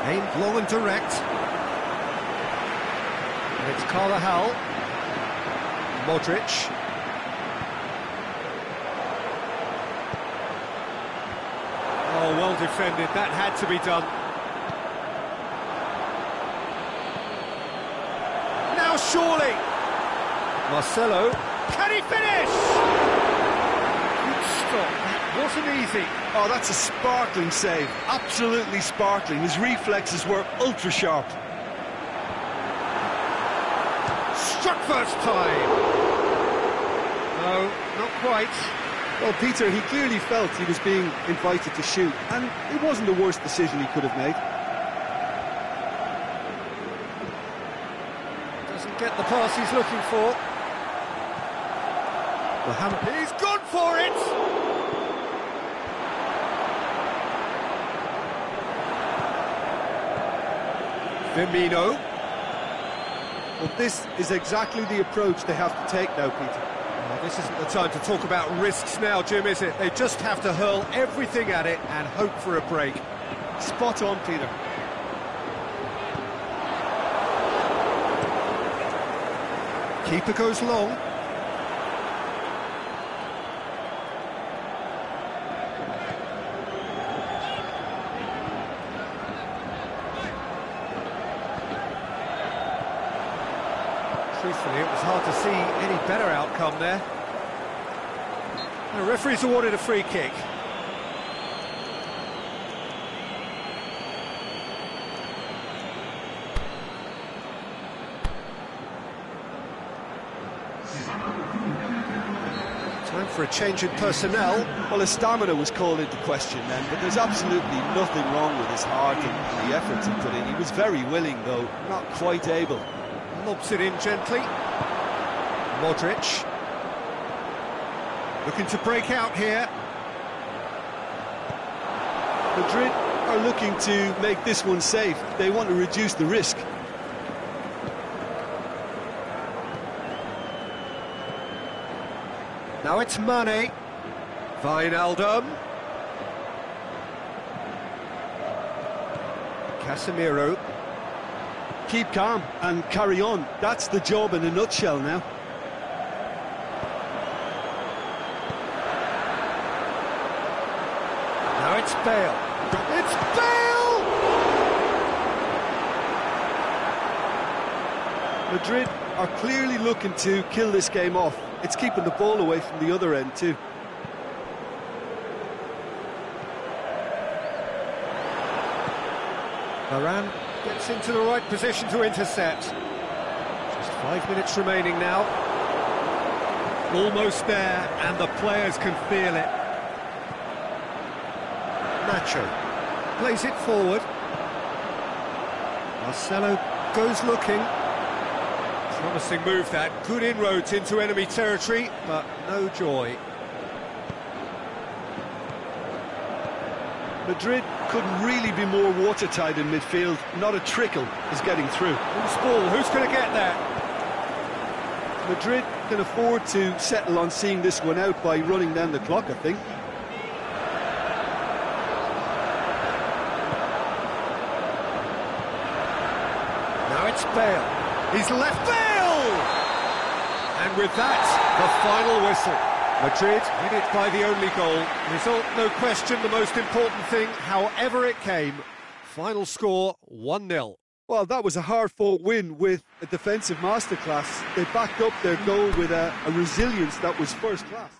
Aimed long and direct. And it's Carvajal. Modric. Oh, well defended. That had to be done. Now surely. Marcelo. Can he finish? Good stop. That wasn't easy. Oh, that's a sparkling save. Absolutely sparkling. His reflexes were ultra sharp. Struck first time. No, not quite. Well, Peter, he clearly felt he was being invited to shoot, and it wasn't the worst decision he could have made. Doesn't get the pass he's looking for. Mohamed, he's gone for it! Firmino. Well, this is exactly the approach they have to take now, Peter. Well, this isn't the time to talk about risks now, Jim, is it? They just have to hurl everything at it and hope for a break. Spot on, Peter. Keeper goes long. Truthfully, it was hard to see any better outcome there. The referee's awarded a free kick. Time for a change in personnel. Well, his stamina was called into question then, but there's absolutely nothing wrong with his heart and the efforts he put in. He was very willing, though, not quite able. Lobs it in gently. Modric. Looking to break out here. Madrid are looking to make this one safe. They want to reduce the risk. Now it's Mane. Wijnaldum. Casemiro. Keep calm and carry on. That's the job in a nutshell now. Now it's Bale. It's Bale! Madrid are clearly looking to kill this game off. It's keeping the ball away from the other end too. Varane gets into the right position to intercept. Just 5 minutes remaining now. Almost there, and the players can feel it. Nacho plays it forward. Marcelo goes looking. Promising move that. Good inroads into enemy territory, but no joy. Madrid couldn't really be more watertight in midfield. Not a trickle is getting through. Who's ball? Who's going to get there? Madrid can afford to settle on seeing this one out by running down the clock, I think. Now it's Bale. He's left Bale! And with that, the final whistle. Madrid win it by the only goal. Result, no question, the most important thing, however it came. Final score, 1-0. Well, that was a hard-fought win with a defensive masterclass. They backed up their goal with a resilience that was first class.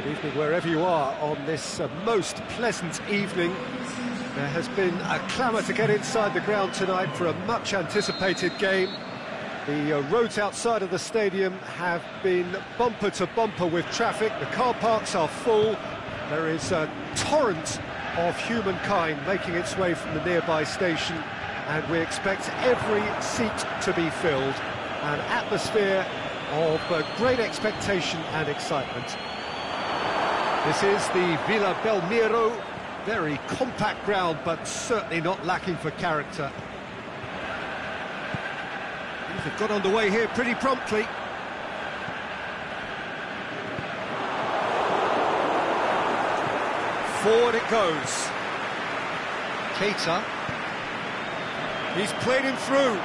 Good evening wherever you are on this most pleasant evening. There has been a clamour to get inside the ground tonight for a much anticipated game. The roads outside of the stadium have been bumper to bumper with traffic. The car parks are full. There is a torrent of humankind making its way from the nearby station, and we expect every seat to be filled. An atmosphere of great expectation and excitement. This is the Villa Belmiro, very compact ground, but certainly not lacking for character. They've got underway here pretty promptly. Forward it goes. Keita. He's played him through.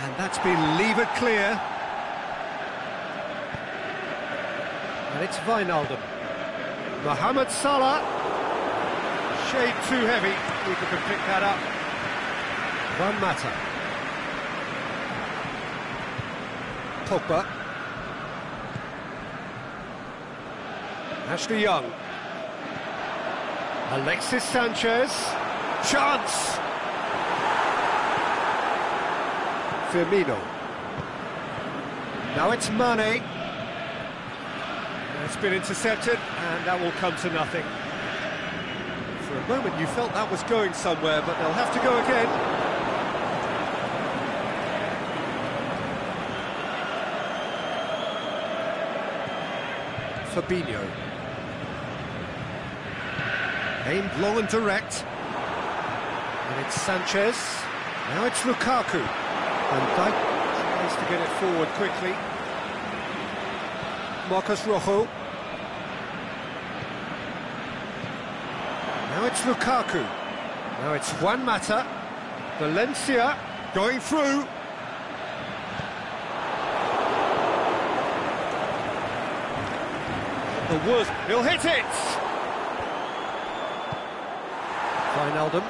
And that's been levered clear. And it's Wijnaldum. Mohamed Salah. Shade too heavy. Keeper can pick that up. Juan Mata. Pogba. Ashley Young. Alexis Sanchez. Chance! Firmino. Now it's Mane. It's been intercepted, and that will come to nothing. For a moment you felt that was going somewhere, but they'll have to go again. Fabinho. Aimed long and direct. And it's Sanchez. Now it's Lukaku. And Dijk tries to get it forward quickly. Marcos Rojo. Now it's Lukaku. Now it's Juan Mata. Valencia going through. The Wood, he'll hit it! Wijnaldum.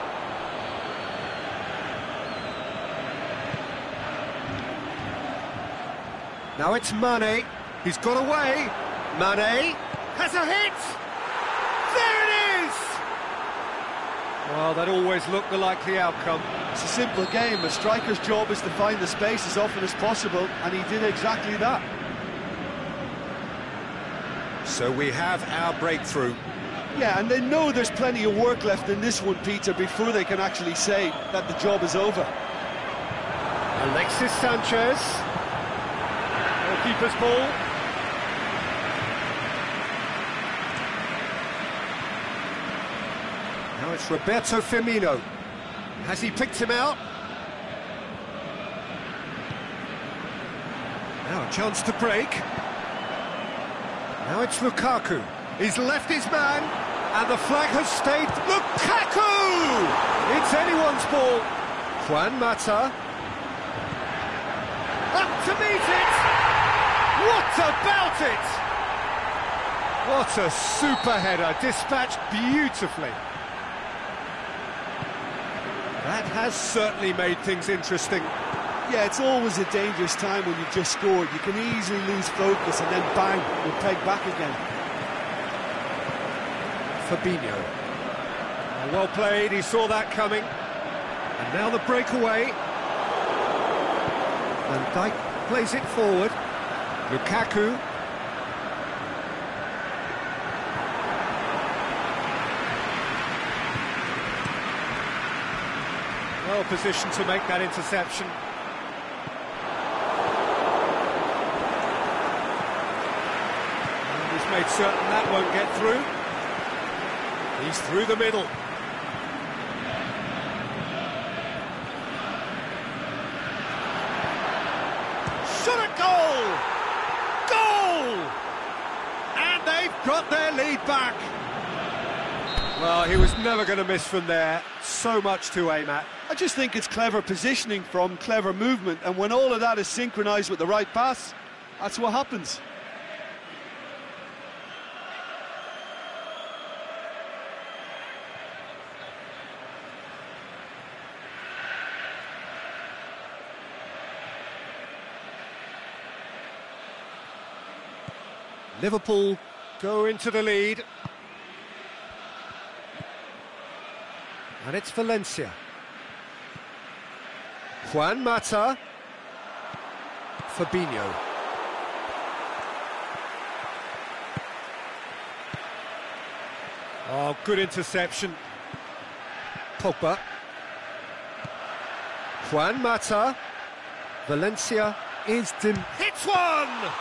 Now it's Mane. He's got away. Mane has a hit! There it is! Well, that always looked the likely outcome. It's a simple game. A striker's job is to find the space as often as possible, and he did exactly that. So we have our breakthrough. Yeah, and they know there's plenty of work left in this one, Peter, before they can actually say that the job is over. Alexis Sanchez. Goalkeeper's ball. Now it's Roberto Firmino. Has he picked him out? Now a chance to break. Now it's Lukaku. He's left his man, and the flag has stayed. Lukaku! It's anyone's ball. Juan Mata. Up to meet it! What about it? What a super header, dispatched beautifully. That has certainly made things interesting. Yeah, it's always a dangerous time when you've just scored. You can easily lose focus and then bang, you're pegged back again. Fabinho. Well played, he saw that coming. And now the breakaway. And Dijk plays it forward. Lukaku. Well positioned to make that interception. And he's made certain that won't get through. He's through the middle. Shot at goal! Goal! And they've got their lead back. Well, he was never going to miss from there. So much to aim at. I just think it's clever positioning from clever movement, and when all of that is synchronised with the right pass, that's what happens. Liverpool go into the lead. And it's Valencia. Juan Mata. Fabinho. Oh, good interception. Pogba. Juan Mata. Valencia is hits one!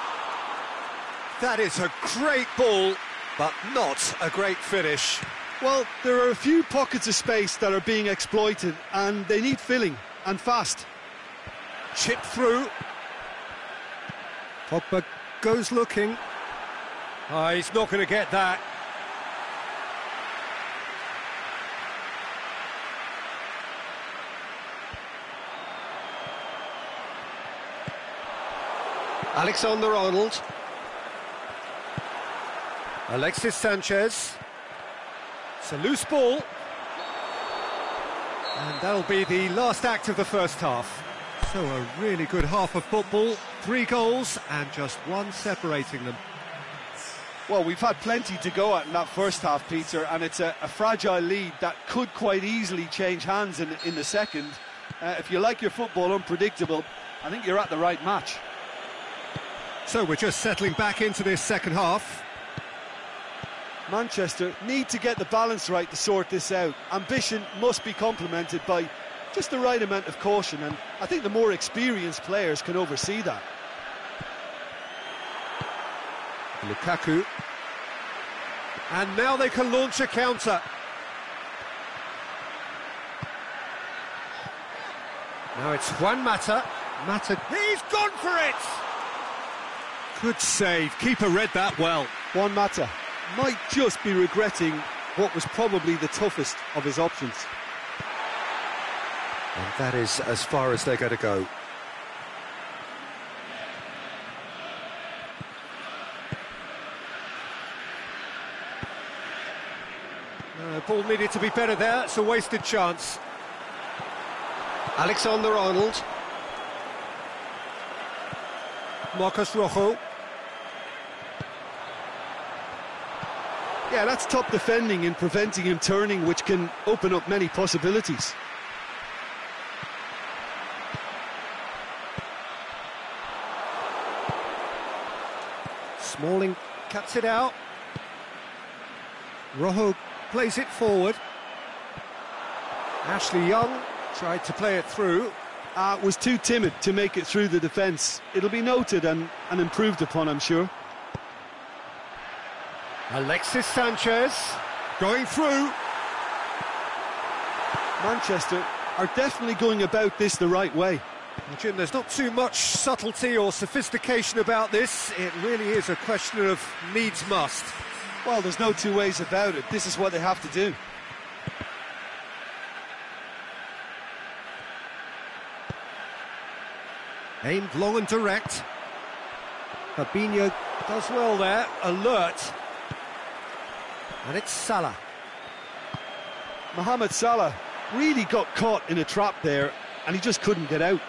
That is a great ball, but not a great finish. Well, there are a few pockets of space that are being exploited, and they need filling, and fast. Chip through. Pogba goes looking. Oh, he's not going to get that. Alexander-Arnold. Alexis Sanchez. It's a loose ball. And that'll be the last act of the first half. So a really good half of football. 3 goals and just one separating them. Well, we've had plenty to go at in that first half, Peter, and it's a fragile lead that could quite easily change hands in the second. If you like your football unpredictable, I think you're at the right match. So we're just settling back into this second half. Manchester need to get the balance right to sort this out. Ambition must be complemented by just the right amount of caution, and I think the more experienced players can oversee that. Lukaku. And now they can launch a counter. Now it's Juan Mata. He's gone for it! Good save. Keeper read that well. Juan Mata might just be regretting what was probably the toughest of his options. And that is as far as they're going to go. Ball needed to be better there. It's a wasted chance. Alexander-Arnold. Marcos Rojo. Yeah, that's top defending and preventing him turning, which can open up many possibilities. Smalling cuts it out. Rojo plays it forward. Ashley Young tried to play it through. Was too timid to make it through the defence. It'll be noted and improved upon, I'm sure. Alexis Sanchez going through. Manchester are definitely going about this the right way. Jim, there's not too much subtlety or sophistication about this. It really is a question of needs must. Well, there's no two ways about it. This is what they have to do. Aimed long and direct. Fabinho does well there, alert. And it's Salah. Mohamed Salah really got caught in a trap there, and he just couldn't get out.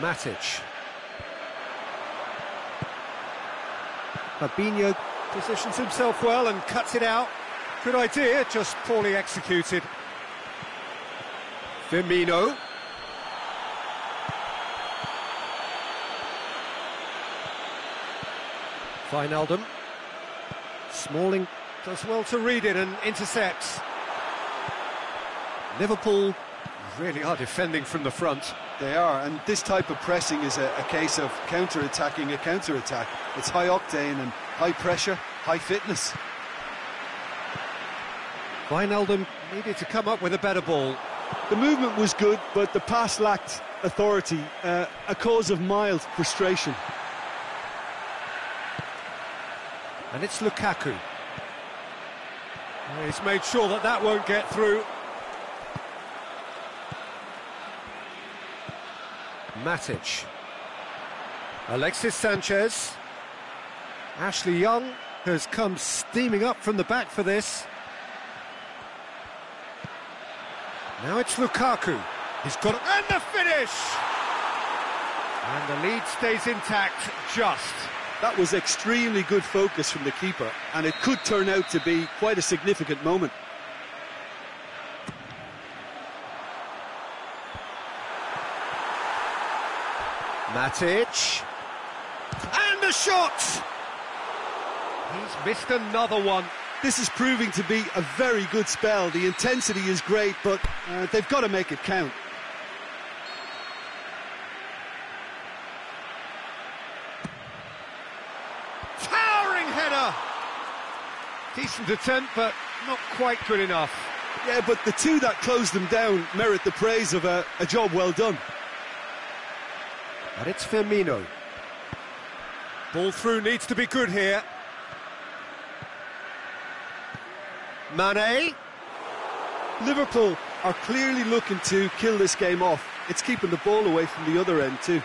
Matic. Fabinho positions himself well and cuts it out. Good idea, just poorly executed. Firmino. Wijnaldum. Smalling does well to read it and intercepts. Liverpool really are defending from the front. They are, and this type of pressing is a case of counter-attacking a counter-attack. It's high octane and high pressure, high fitness. Wijnaldum needed to come up with a better ball. The movement was good, but the pass lacked authority, a cause of mild frustration. And it's Lukaku. He's made sure that that won't get through. Matic. Alexis Sanchez. Ashley Young has come steaming up from the back for this. Now it's Lukaku. He's got it, and the finish! And the lead stays intact, just. That was extremely good focus from the keeper, and it could turn out to be quite a significant moment. Matic. And the shot! He's missed another one. This is proving to be a very good spell. The intensity is great, but they've got to make it count. Towering header! Decent attempt, but not quite good enough. Yeah, but the two that closed them down merit the praise of a job well done. And it's Firmino. Ball through needs to be good here. Mane. Liverpool are clearly looking to kill this game off. It's keeping the ball away from the other end too.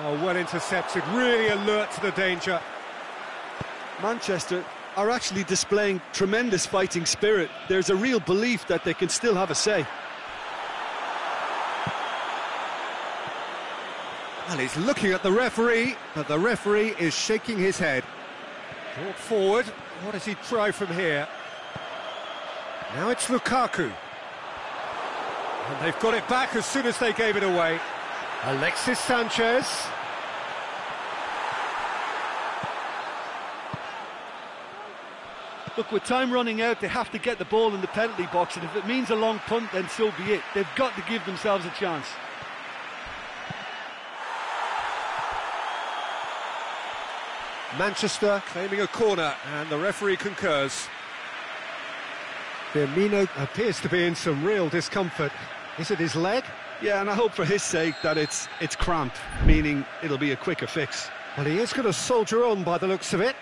Oh, well intercepted, really alert to the danger. Manchester are actually displaying tremendous fighting spirit. There's a real belief that they can still have a say. Well, he's looking at the referee, but the referee is shaking his head. Brought forward, what does he try from here? Now it's Lukaku. And they've got it back as soon as they gave it away. Alexis Sanchez. Look, with time running out, they have to get the ball in the penalty box, and if it means a long punt, then so be it. They've got to give themselves a chance. Manchester claiming a corner, and the referee concurs. Firmino appears to be in some real discomfort. Is it his leg? Yeah, and I hope for his sake that it's cramp, meaning it'll be a quicker fix. Well, he is going to soldier on by the looks of it.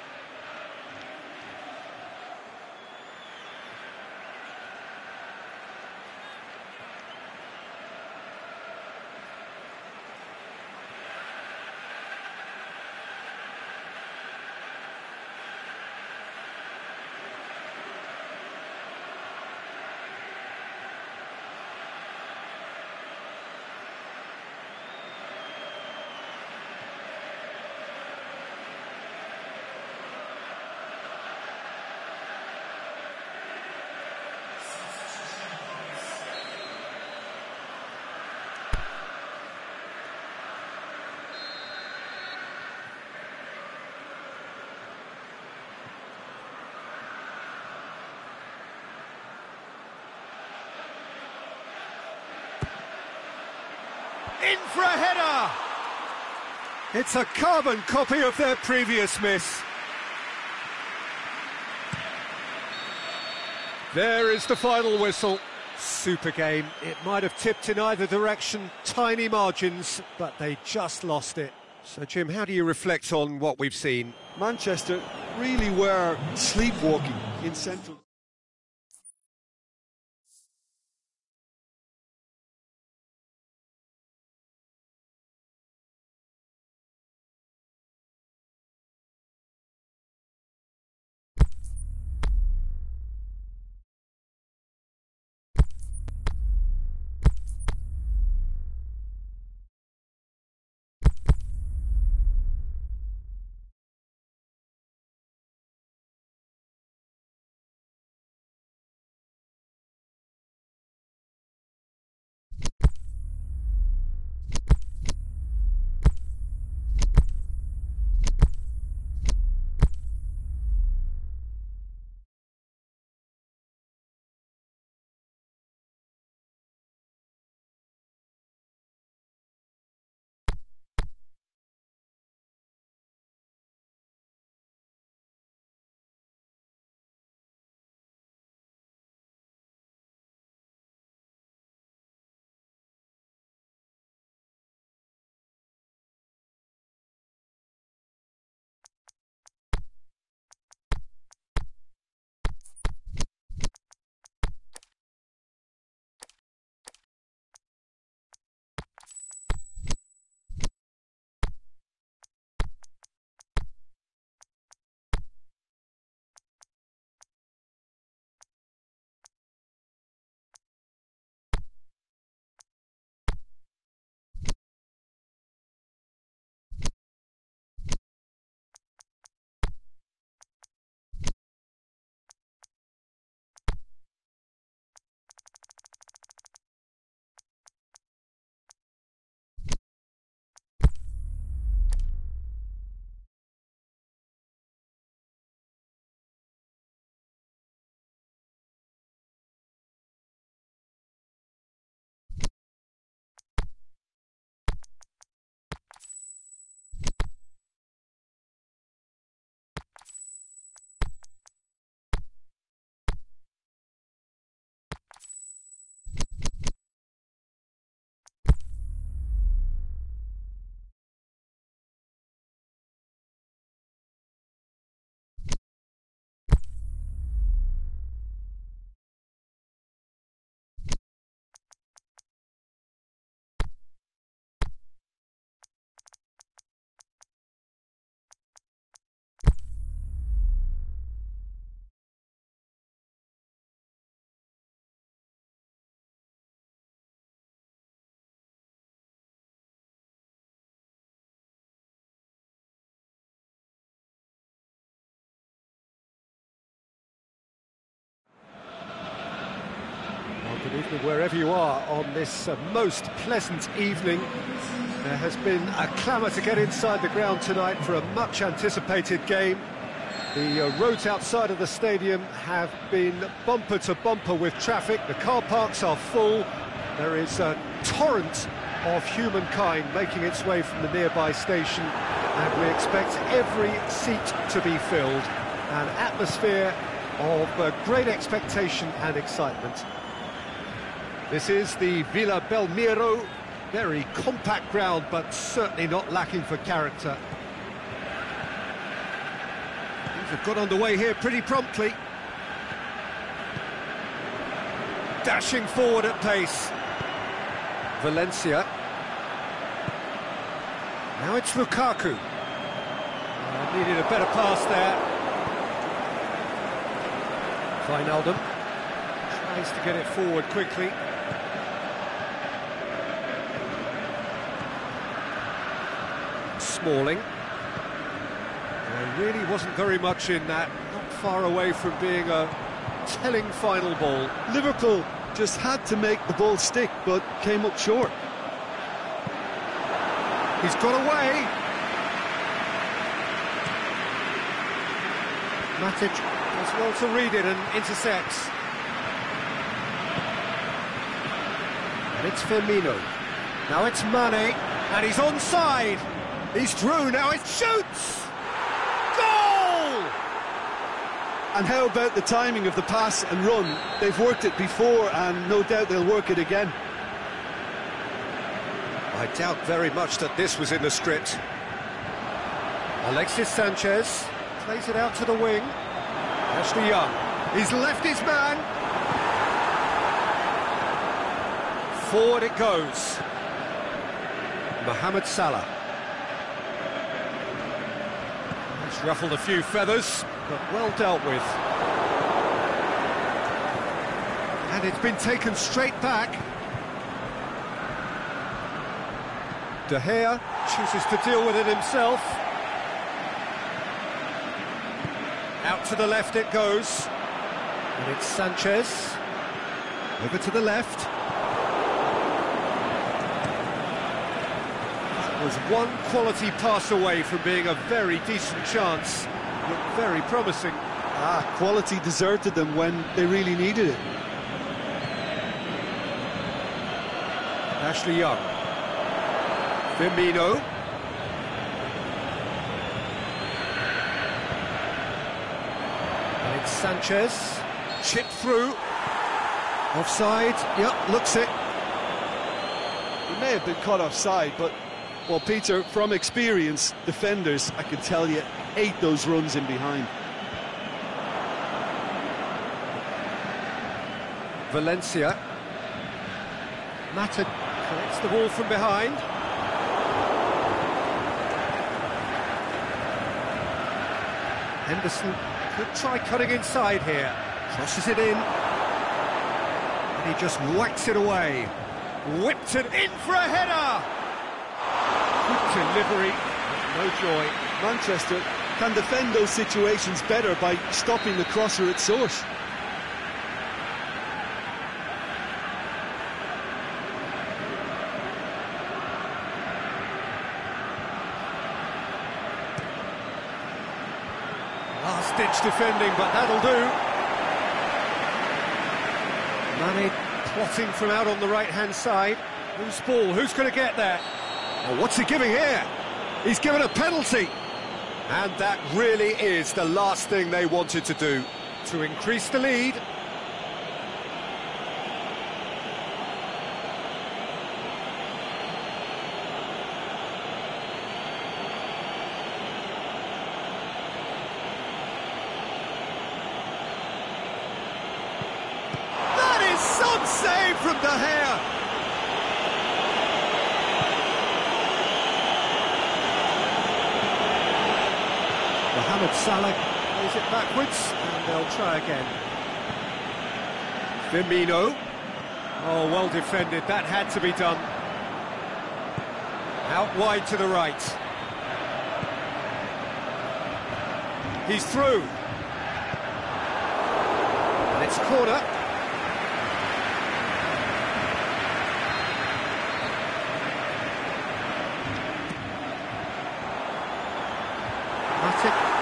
In for a header! It's a carbon copy of their previous miss. There is the final whistle. Super game. It might have tipped in either direction, tiny margins, but they just lost it. So, Jim, how do you reflect on what we've seen? Manchester really were sleepwalking in central... wherever you are on this most pleasant evening. There has been a clamour to get inside the ground tonight for a much-anticipated game. The roads outside of the stadium have been bumper to bumper with traffic. The car parks are full. There is a torrent of humankind making its way from the nearby station, and we expect every seat to be filled. An atmosphere of great expectation and excitement. This is the Villa Belmiro, very compact ground, but certainly not lacking for character. Things have got underway here pretty promptly. Dashing forward at pace. Valencia. Now it's Lukaku. Needed a better pass there. Wijnaldum tries to get it forward quickly. Smalling. There really wasn't very much in that, not far away from being a telling final ball. Liverpool just had to make the ball stick, but came up short. He's got away. Matic does well to read it and intercepts. And it's Firmino. Now it's Mane, and he's onside. He's through, now it shoots! Goal! And how about the timing of the pass and run? They've worked it before, and no doubt they'll work it again. I doubt very much that this was in the script. Alexis Sanchez plays it out to the wing. Ashley Young, he's left his man. Forward it goes. Mohamed Salah. He's ruffled a few feathers, but well dealt with. And it's been taken straight back. De Gea chooses to deal with it himself. Out to the left it goes. And it's Sanchez. Over to the left. That was one quality pass away from being a very decent chance. Looked very promising. Quality deserted them when they really needed it. Ashley Young. Firmino. And it's Sanchez. Chipped through. Offside. Yep, looks it. He may have been caught offside, but, well, Peter, from experience, defenders, I can tell you, ate those runs in behind. Valencia. Mata collects the ball from behind. Henderson could try cutting inside here. Crosses it in. And he just whacks it away. Whipped it in for a header! Good delivery, no joy. Manchester can defend those situations better by stopping the crosser at source. Last-ditch defending, but that'll do. Mane plotting from out on the right-hand side. Who's ball? Who's going to get there? Oh, what's he giving here? He's given a penalty. And that really is the last thing they wanted to do, to increase the lead. Some save from De Gea. Mohamed Salah plays it backwards, and they'll try again. Firmino. Oh, well defended. That had to be done. Out wide to the right. He's through. And it's corner.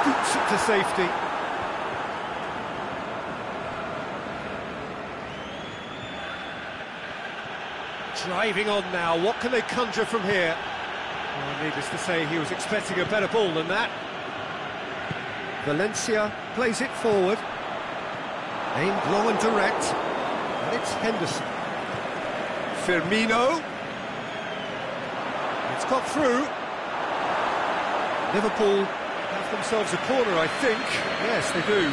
scoots it to safety. Driving on now, what can they conjure from here? Well, needless to say, he was expecting a better ball than that. Valencia plays it forward. Aimed long and direct. And it's Henderson. Firmino. It's got through. Liverpool have themselves a corner, I think. Yes, they do.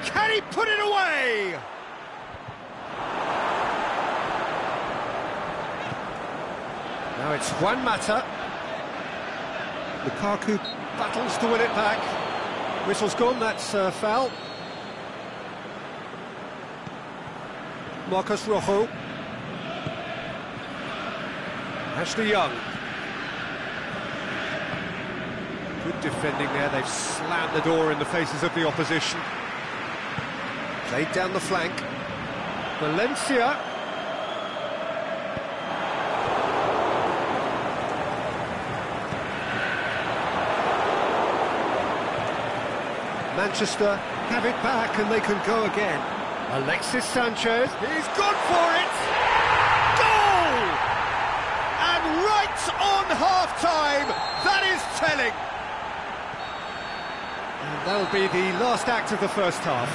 Can he put it away? Now it's Juan Mata. Lukaku battles to win it back. Whistle's gone, that's foul. Marcus Rojo. Ashley Young. Good defending there, they've slammed the door in the faces of the opposition. Played down the flank. Valencia. Manchester have it back and they can go again. Alexis Sanchez, he's gone for it! Goal! And right on half-time, that is telling! And that'll be the last act of the first half.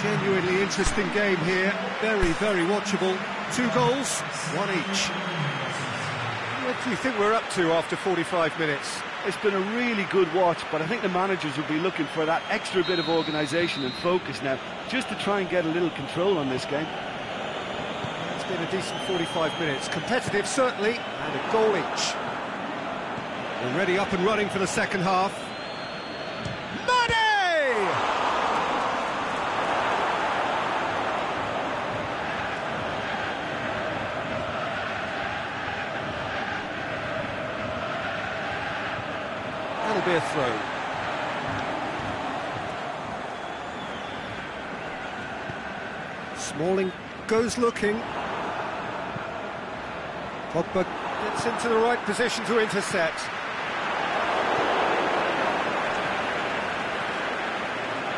Genuinely interesting game here, very, very watchable. 2 goals, 1 each. What do you think we're up to after 45 minutes? It's been a really good watch, but I think the managers will be looking for that extra bit of organisation and focus now, just to try and get a little control on this game. It's been a decent 45 minutes. Competitive, certainly, and a goal each. Already up and running for the second half. That'll be a throw. Smalling goes looking. Pogba gets into the right position to intercept.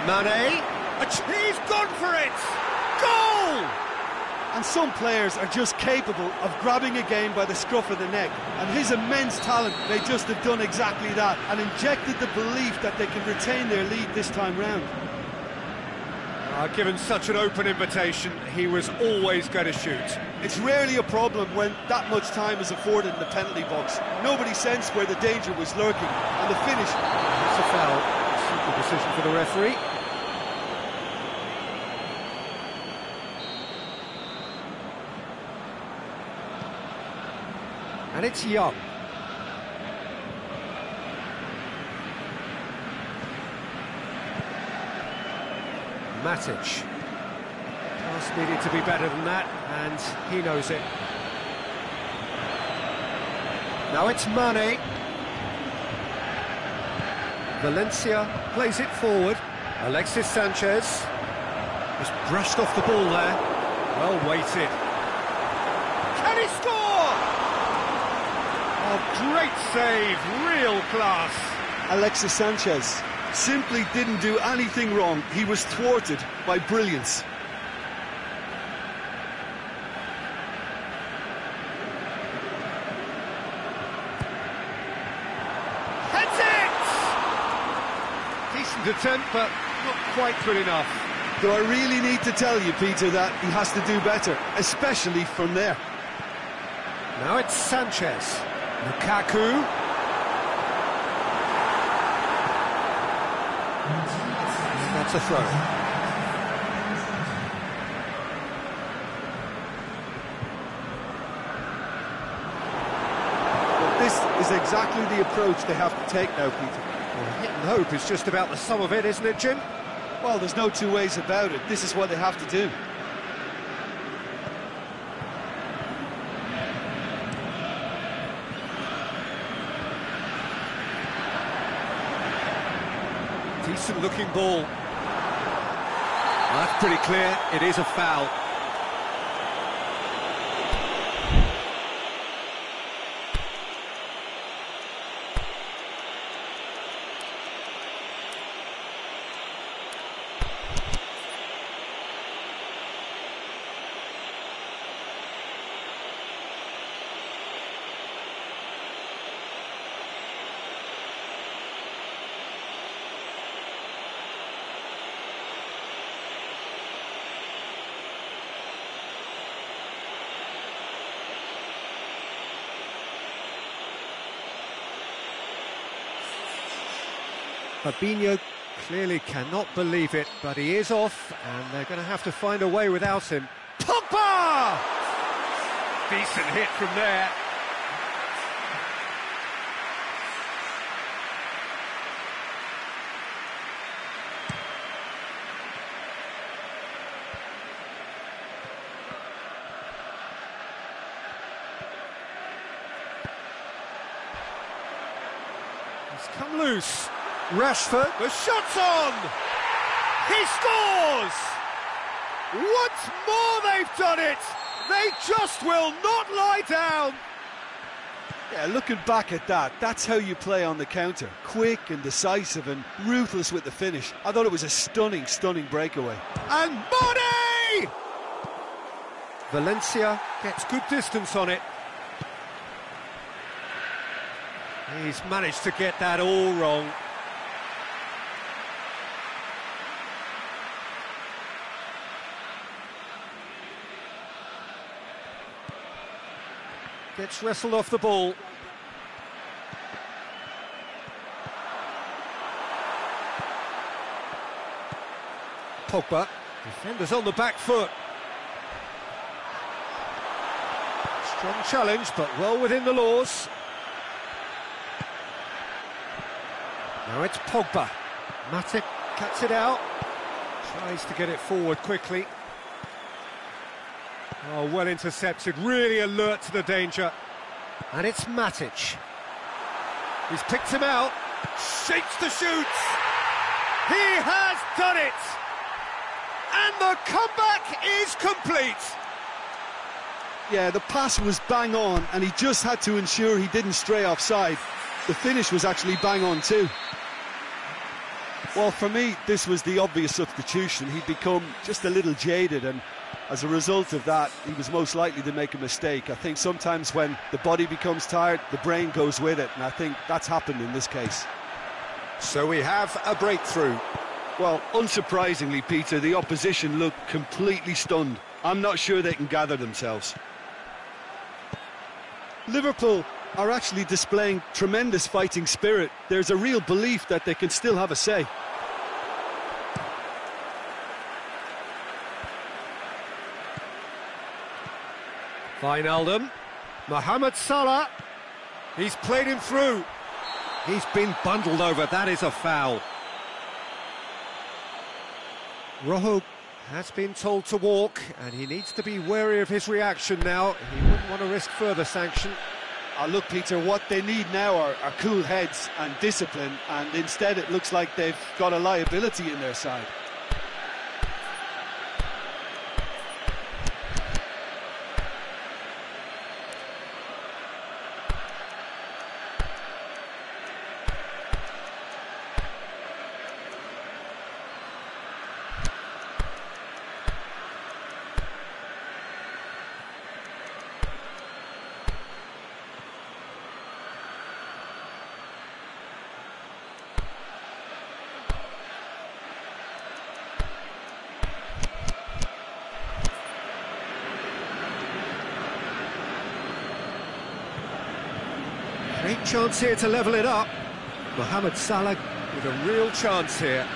Mane, he's gone for it! Goal! And some players are just capable of grabbing a game by the scruff of the neck, and his immense talent may just have done exactly that and injected the belief that they can retain their lead this time round. Given such an open invitation, he was always going to shoot. It's rarely a problem when that much time is afforded in the penalty box. Nobody sensed where the danger was lurking, and the finish... It's a foul. Simple decision for the referee. And it's Young. Matic. Pass needed to be better than that, and he knows it. Now it's Mane. Valencia plays it forward. Alexis Sanchez. Just brushed off the ball there. Well weighted. Can he score? Oh, great save, real class. Alexis Sanchez simply didn't do anything wrong. He was thwarted by brilliance. Heads it! Decent attempt, but not quite good enough. Do I really need to tell you, Peter, that he has to do better, especially from there? Now it's Sanchez. Lukaku. That's a throw. But this is exactly the approach they have to take now, Peter. Well, hit and hope is just about the sum of it, isn't it, Jim? Well, there's no two ways about it. This is what they have to do. Decent looking ball. Well, that's pretty clear, it is a foul. Fabinho clearly cannot believe it, but he is off, and they're going to have to find a way without him. Pogba! Decent hit from there. He's come loose. Rashford, the shot's on! He scores! Once more they've done it! They just will not lie down! Yeah, looking back at that, that's how you play on the counter. Quick and decisive and ruthless with the finish. I thought it was a stunning, stunning breakaway. And Mane! Valencia gets good distance on it. He's managed to get that all wrong. Gets wrestled off the ball. Pogba, defenders on the back foot. Strong challenge, but well within the laws. Now it's Pogba. Matic cuts it out. Tries to get it forward quickly. Oh, well intercepted, really alert to the danger. And it's Matic. He's picked him out, shapes the shoots. He has done it! And the comeback is complete. Yeah, the pass was bang on, and he just had to ensure he didn't stray offside. The finish was actually bang on too. Well, for me, this was the obvious substitution. He'd become just a little jaded, and as a result of that, he was most likely to make a mistake. I think sometimes when the body becomes tired, the brain goes with it, and I think that's happened in this case. So we have a breakthrough. Well, unsurprisingly, Peter, the opposition looked completely stunned. I'm not sure they can gather themselves. Liverpool are actually displaying tremendous fighting spirit. There's a real belief that they can still have a say. Wijnaldum, Mohamed Salah, he's played him through. He's been bundled over, that is a foul. Rojo has been told to walk, and he needs to be wary of his reaction now. He wouldn't want to risk further sanction. Look, Peter, what they need now are cool heads and discipline, and instead it looks like they've got a liability in their side. Great chance here to level it up. Mohamed Salah with a real chance here.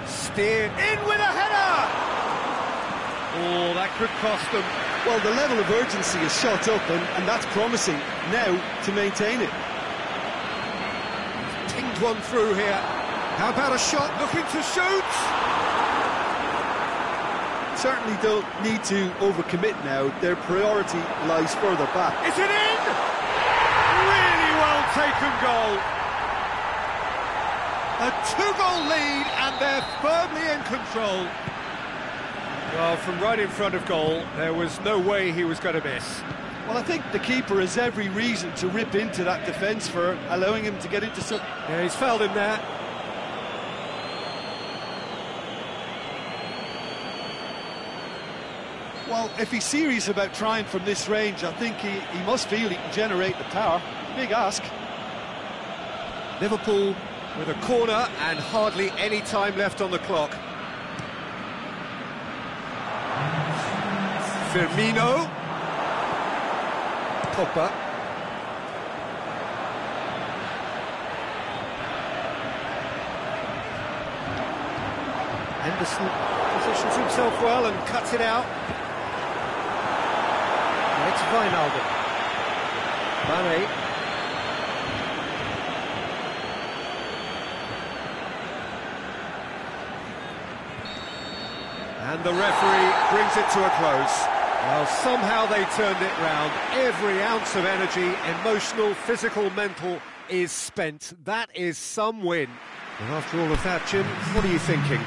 Steered in with a header! Oh, that could cost them. Well, the level of urgency is shot up, and that's promising. Now to maintain it. Pinged one through here. How about a shot looking to shoot? Certainly don't need to overcommit now. Their priority lies further back. Is it in? Really well taken goal. A two-goal lead, and they're firmly in control. Well, from right in front of goal, there was no way he was going to miss. Well, I think the keeper has every reason to rip into that defence for allowing him to get into some... Yeah, he's fouled him there. Well, if he's serious about trying from this range, I think he must feel he can generate the power. Big ask. Liverpool With a corner and hardly any time left on the clock. Firmino. Pogba. Henderson positions himself well and cuts it out. And it's Wijnaldum. Mane. And the referee brings it to a close. Well, somehow they turned it round. Every ounce of energy, emotional, physical, mental, is spent. That is some win. And after all of that, Jim, what are you thinking?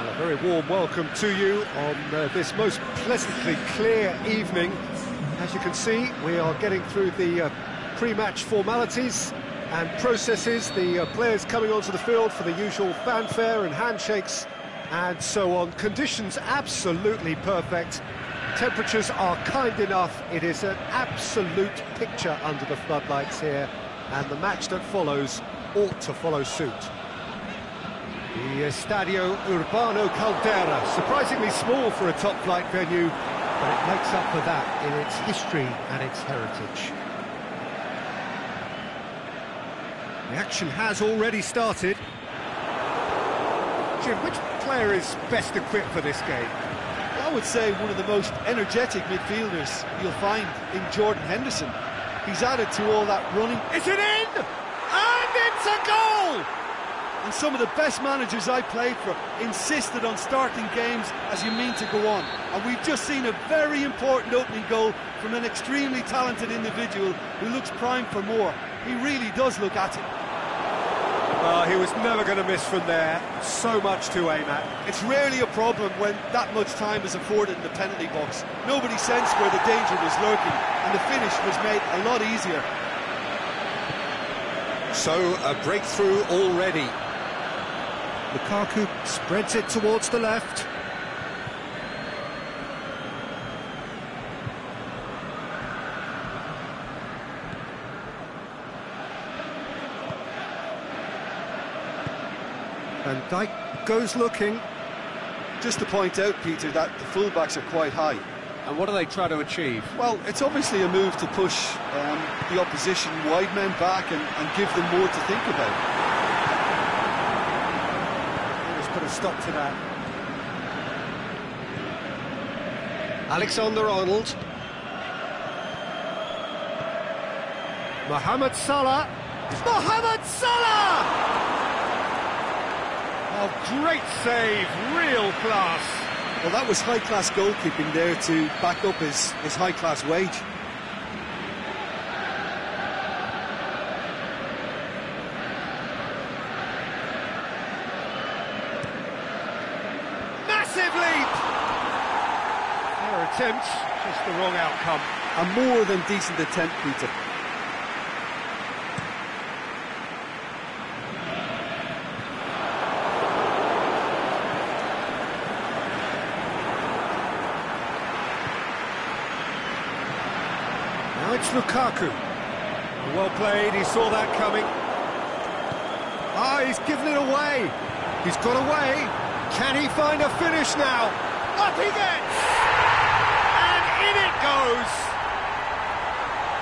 A very warm welcome to you on this most pleasantly clear evening. As you can see, we are getting through the pre-match formalities and processes, the players coming onto the field for the usual fanfare and handshakes and so on. Conditions absolutely perfect. Temperatures are kind enough. It is an absolute picture under the floodlights here, and the match that follows ought to follow suit. The Estadio Urbano Caldera, surprisingly small for a top-flight venue, but it makes up for that in its history and its heritage. The action has already started. Jim, which player is best equipped for this game? I would say one of the most energetic midfielders you'll find in Jordan Henderson. He's added to all that running. Is it in? And it's a goal! And some of the best managers I played for insisted on starting games as you mean to go on. And we've just seen a very important opening goal from an extremely talented individual who looks primed for more. He really does look at it. He was never going to miss from there. So much to aim at. It's rarely a problem when that much time is afforded in the penalty box. Nobody sensed where the danger was lurking, and the finish was made a lot easier. So, a breakthrough already. Lukaku spreads it towards the left. Van Dijk goes looking. Just to point out, Peter, that the fullbacks are quite high. And what do they try to achieve? Well, it's obviously a move to push the opposition wide men back and give them more to think about. Let's put a stop to that. Alexander-Arnold. Mohamed Salah. Mohamed Salah! Oh, great save, real class. Well, that was high-class goalkeeping there to back up his high-class wage. Massive leap! Fair attempt, just the wrong outcome. A more than decent attempt, Peter. Now it's Lukaku. Well played, he saw that coming. Ah, he's given it away. He's got away. Can he find a finish now? Up he gets! And in it goes!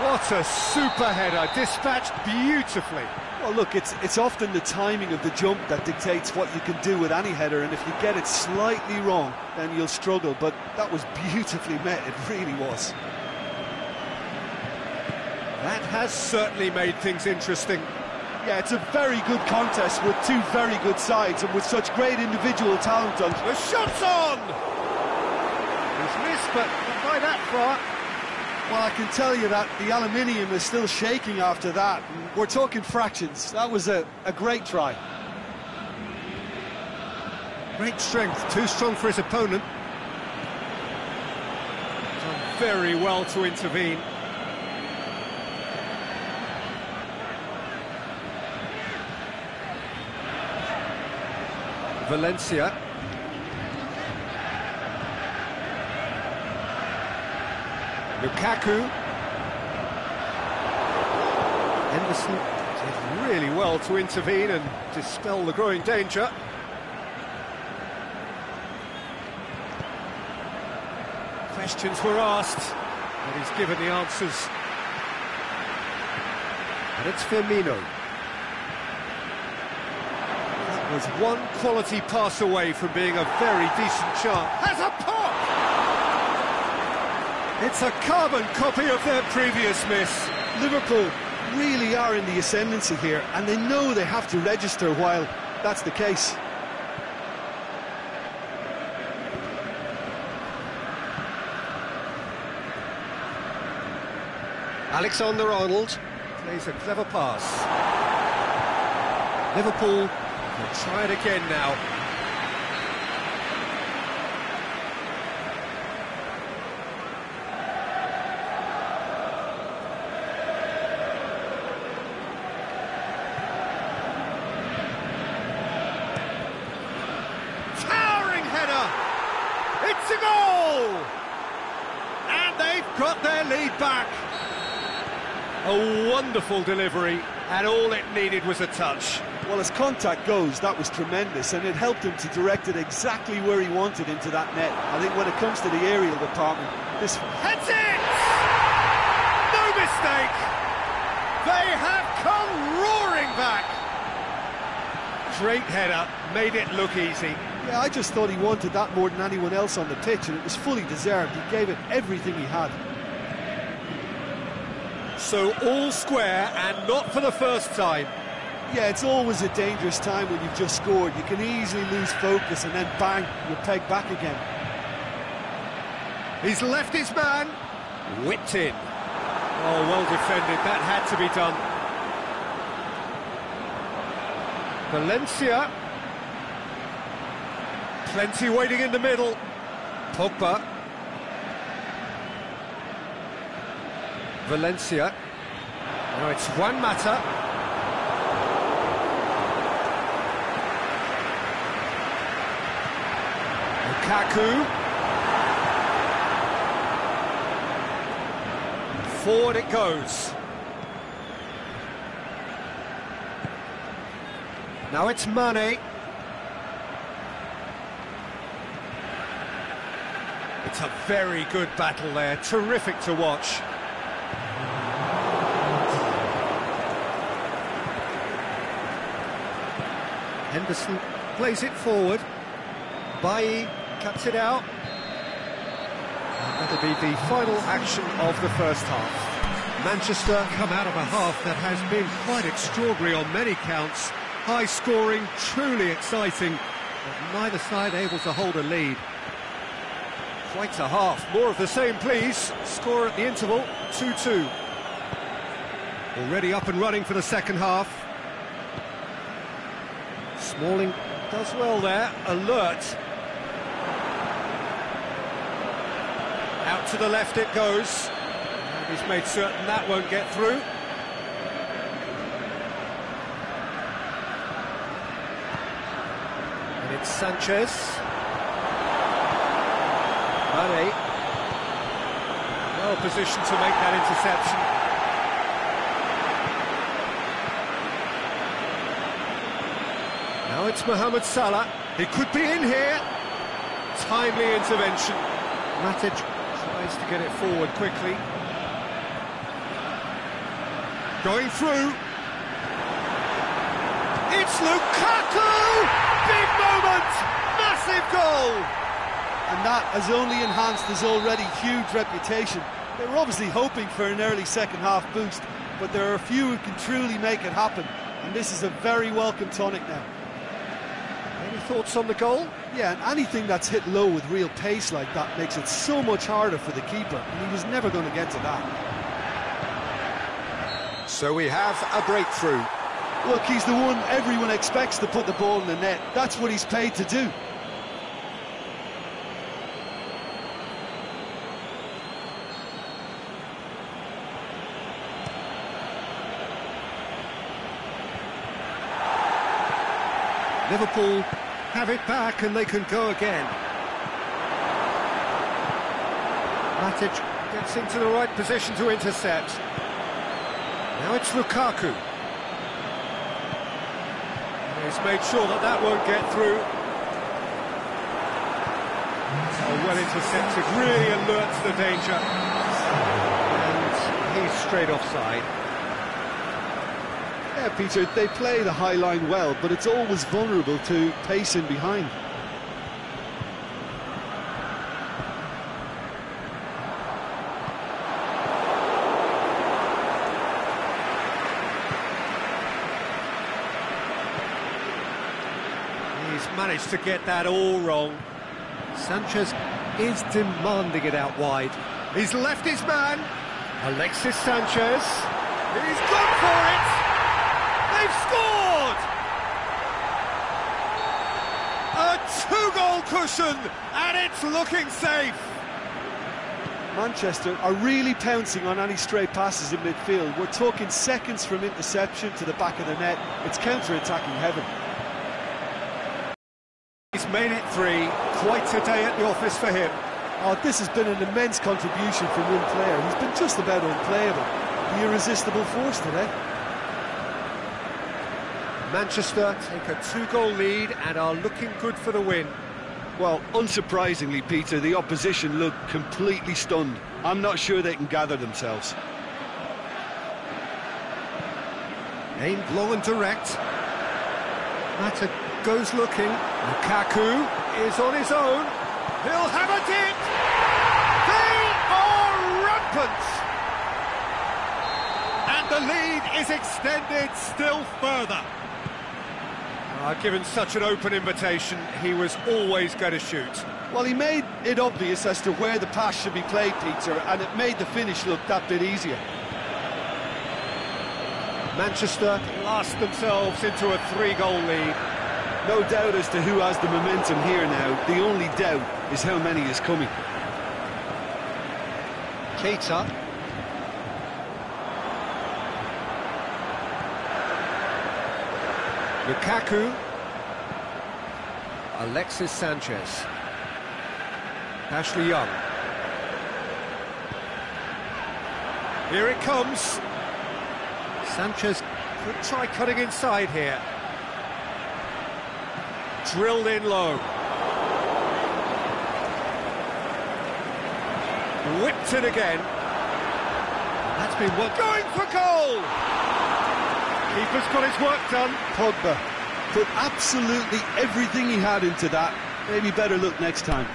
What a super header, dispatched beautifully. Well, look, it's often the timing of the jump that dictates what you can do with any header, and if you get it slightly wrong, then you'll struggle, but that was beautifully met, it really was. That has certainly made things interesting. Yeah, it's a very good contest with two very good sides and with such great individual talent on. The shot's on! He's missed, but not by that far. Well, I can tell you that the aluminium is still shaking after that. We're talking fractions. That was a great try. Great strength, too strong for his opponent. Done very well to intervene. Valencia. Lukaku. Henderson did really well to intervene and dispel the growing danger. Questions were asked, but he's given the answers. And it's Firmino. Was one quality pass away from being a very decent chance. Has a pop! It's a carbon copy of their previous miss. Liverpool really are in the ascendancy here, and they know they have to register while that's the case. Alexander-Arnold plays a clever pass. Liverpool will try it again now. Towering header! It's a goal! And they've got their lead back. A wonderful delivery, and all it needed was a touch. Well, as contact goes, that was tremendous, and it helped him to direct it exactly where he wanted into that net. I think when it comes to the aerial department, this... Heads it! No mistake! They have come roaring back! Great header, made it look easy. Yeah, I just thought he wanted that more than anyone else on the pitch, and it was fully deserved. He gave it everything he had. So all square, and not for the first time. Yeah, it's always a dangerous time when you've just scored. You can easily lose focus and then bang, you're pegged back again. He's left his man, whipped in. Oh, well defended, that had to be done. Valencia. Plenty waiting in the middle. Pogba. Valencia. Now it's Juan Mata. Lukaku. Forward it goes. Now it's Mane. It's a very good battle there, terrific to watch. Henderson plays it forward. Bailly cuts it out. And that'll be the final action of the first half. Manchester come out of a half that has been quite extraordinary on many counts. High scoring, truly exciting, but neither side able to hold a lead. Quite a half. More of the same, please. Score at the interval, 2-2. Already up and running for the second half. Smalling does well there, alert. Out to the left it goes. And he's made certain that won't get through. And it's Sanchez. Mane. Well positioned to make that interception. Now it's Mohamed Salah. He could be in here. Timely intervention. Matic tries to get it forward quickly. Going through. It's Lukaku! Big moment! Massive goal! And that has only enhanced his already huge reputation. They were obviously hoping for an early second half boost, but there are a few who can truly make it happen, and this is a very welcome tonic now. Any thoughts on the goal? Yeah, and anything that's hit low with real pace like that makes it so much harder for the keeper, and he was never going to get to that. So we have a breakthrough. Look, he's the one everyone expects to put the ball in the net. That's what he's paid to do. Liverpool have it back and they can go again. Matic gets into the right position to intercept. Now it's Lukaku. He's made sure that that won't get through. Oh, well intercepted, really alerts the danger. And he's straight offside. Yeah, Peter, they play the high line well, but it's always vulnerable to pace in behind. He's managed to get that all wrong. Sanchez is demanding it out wide. He's left his man. Alexis Sanchez. He's gone for it. They've scored! A two-goal cushion, and it's looking safe. Manchester are really pouncing on any stray passes in midfield. We're talking seconds from interception to the back of the net. It's counter-attacking heaven. He's made it three. Quite a day at the office for him. Oh, this has been an immense contribution from one player. He's been just about unplayable. The irresistible force today. Manchester take a two-goal lead and are looking good for the win. Well, unsurprisingly, Peter, the opposition look completely stunned. I'm not sure they can gather themselves. Aimed long and direct. Mata goes looking. Lukaku is on his own. He'll have it in. They are rampant. And the lead is extended still further. Given such an open invitation, he was always going to shoot. Well, he made it obvious as to where the pass should be played, Peter, and it made the finish look that bit easier. Manchester last themselves into a three-goal lead. No doubt as to who has the momentum here now. The only doubt is how many is coming. Keita. Lukaku. Alexis Sanchez. Ashley Young. Here it comes. Sanchez could try cutting inside here. Drilled in low. Whipped it again. That's been what going for goal. Keeper's got his work done. Pogba put absolutely everything he had into that. Maybe better look next time.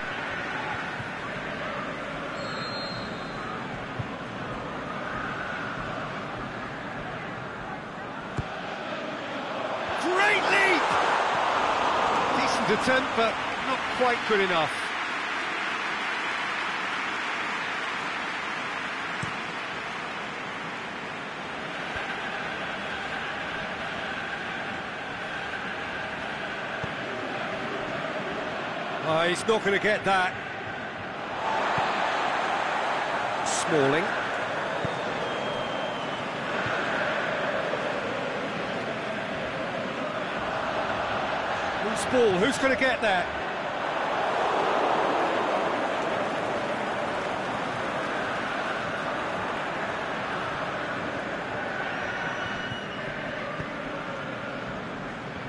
Great leap! Decent attempt, but not quite good enough. Oh, he's not going to get that. Smalling. Loose ball, who's going to get that?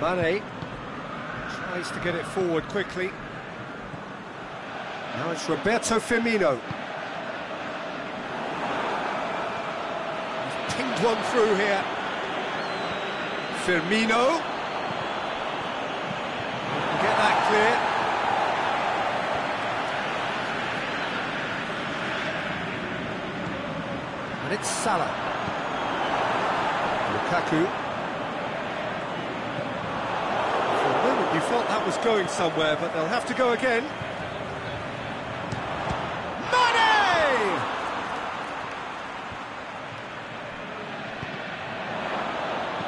Mane tries to get it forward quickly. Now it's Roberto Firmino. He's pinged one through here. Firmino. Get that clear. And it's Salah. Lukaku. For a moment you felt that was going somewhere, but they'll have to go again.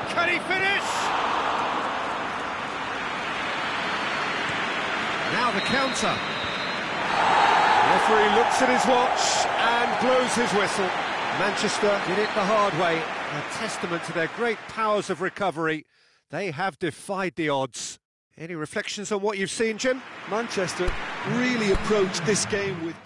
Can he finish? Now the counter. The referee looks at his watch and blows his whistle. Manchester did it the hard way. A testament to their great powers of recovery. They have defied the odds. Any reflections on what you've seen, Jim? Manchester really approached this game with...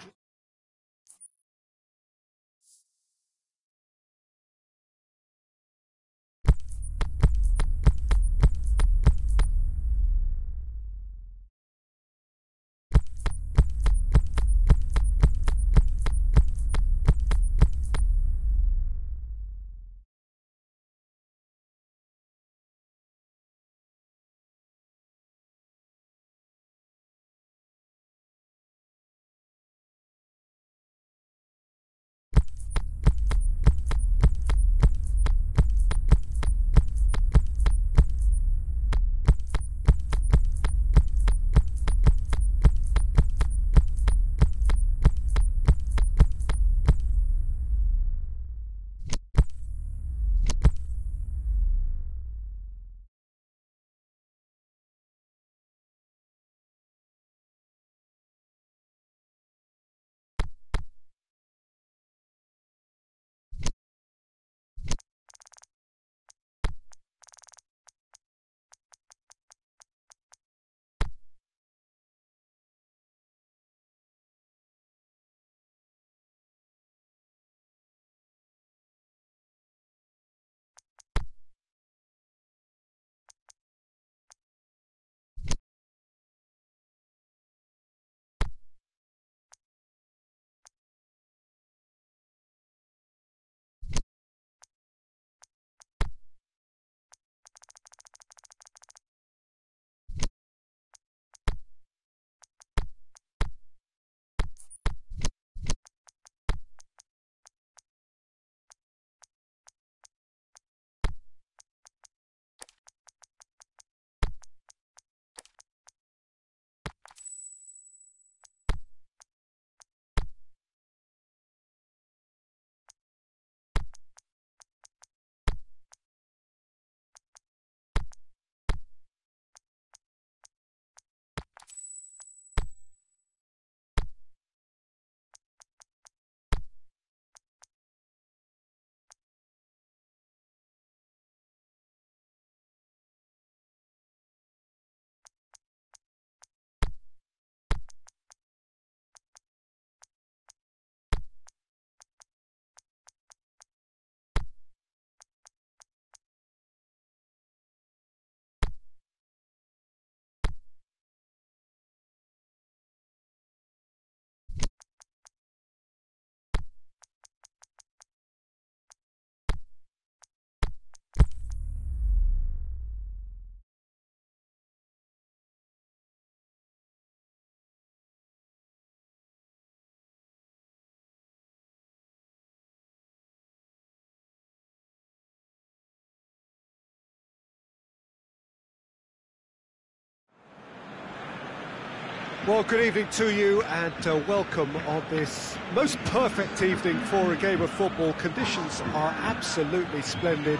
Well, good evening to you and welcome on this most perfect evening for a game of football. Conditions are absolutely splendid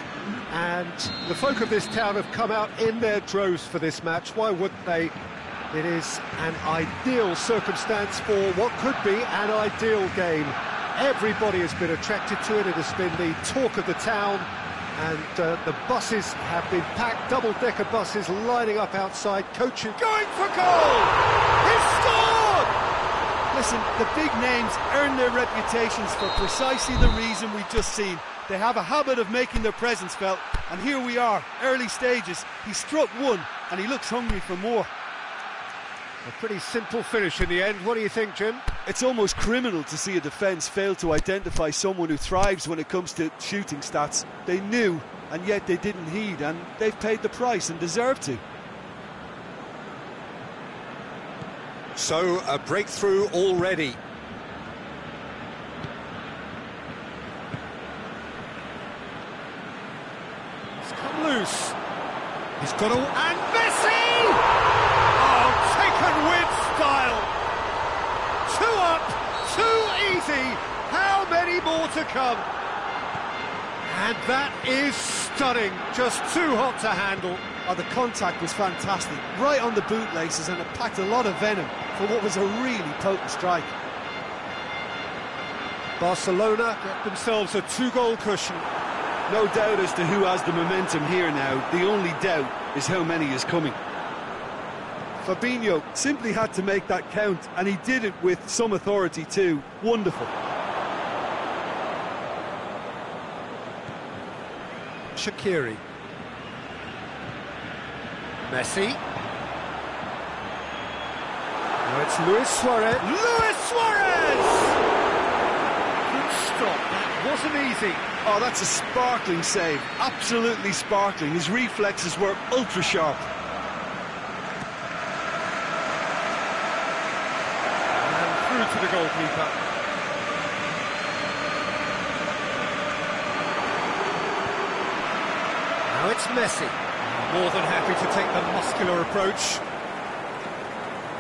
and the folk of this town have come out in their droves for this match. Why wouldn't they? It is an ideal circumstance for what could be an ideal game. Everybody has been attracted to it. It has been the talk of the town. And the buses have been packed, double-decker buses lining up outside, coaches going for goal! He's scored! Listen, the big names earn their reputations for precisely the reason we've just seen. They have a habit of making their presence felt, and here we are, early stages. He struck one, and he looks hungry for more. A pretty simple finish in the end. What do you think, Jim? It's almost criminal to see a defence fail to identify someone who thrives when it comes to shooting stats. They knew, and yet they didn't heed, and they've paid the price and deserve to. So, a breakthrough already. He's come loose. He's got a... And Messi! Taken with style. 2 up, 2 easy. How many more to come? And that is stunning. Just too hot to handle. Oh, the contact was fantastic. Right on the bootlaces, and it packed a lot of venom for what was a really potent strike. Barcelona get themselves a 2-goal cushion. No doubt as to who has the momentum here now. The only doubt is how many is coming. Fabinho simply had to make that count, and he did it with some authority too. Wonderful. Shaqiri. Messi. Now it's Luis Suarez. Luis Suarez! Good stop. That wasn't easy. Oh, that's a sparkling save. Absolutely sparkling. His reflexes were ultra sharp. To the goalkeeper. Now it's Messi. More than happy to take the muscular approach.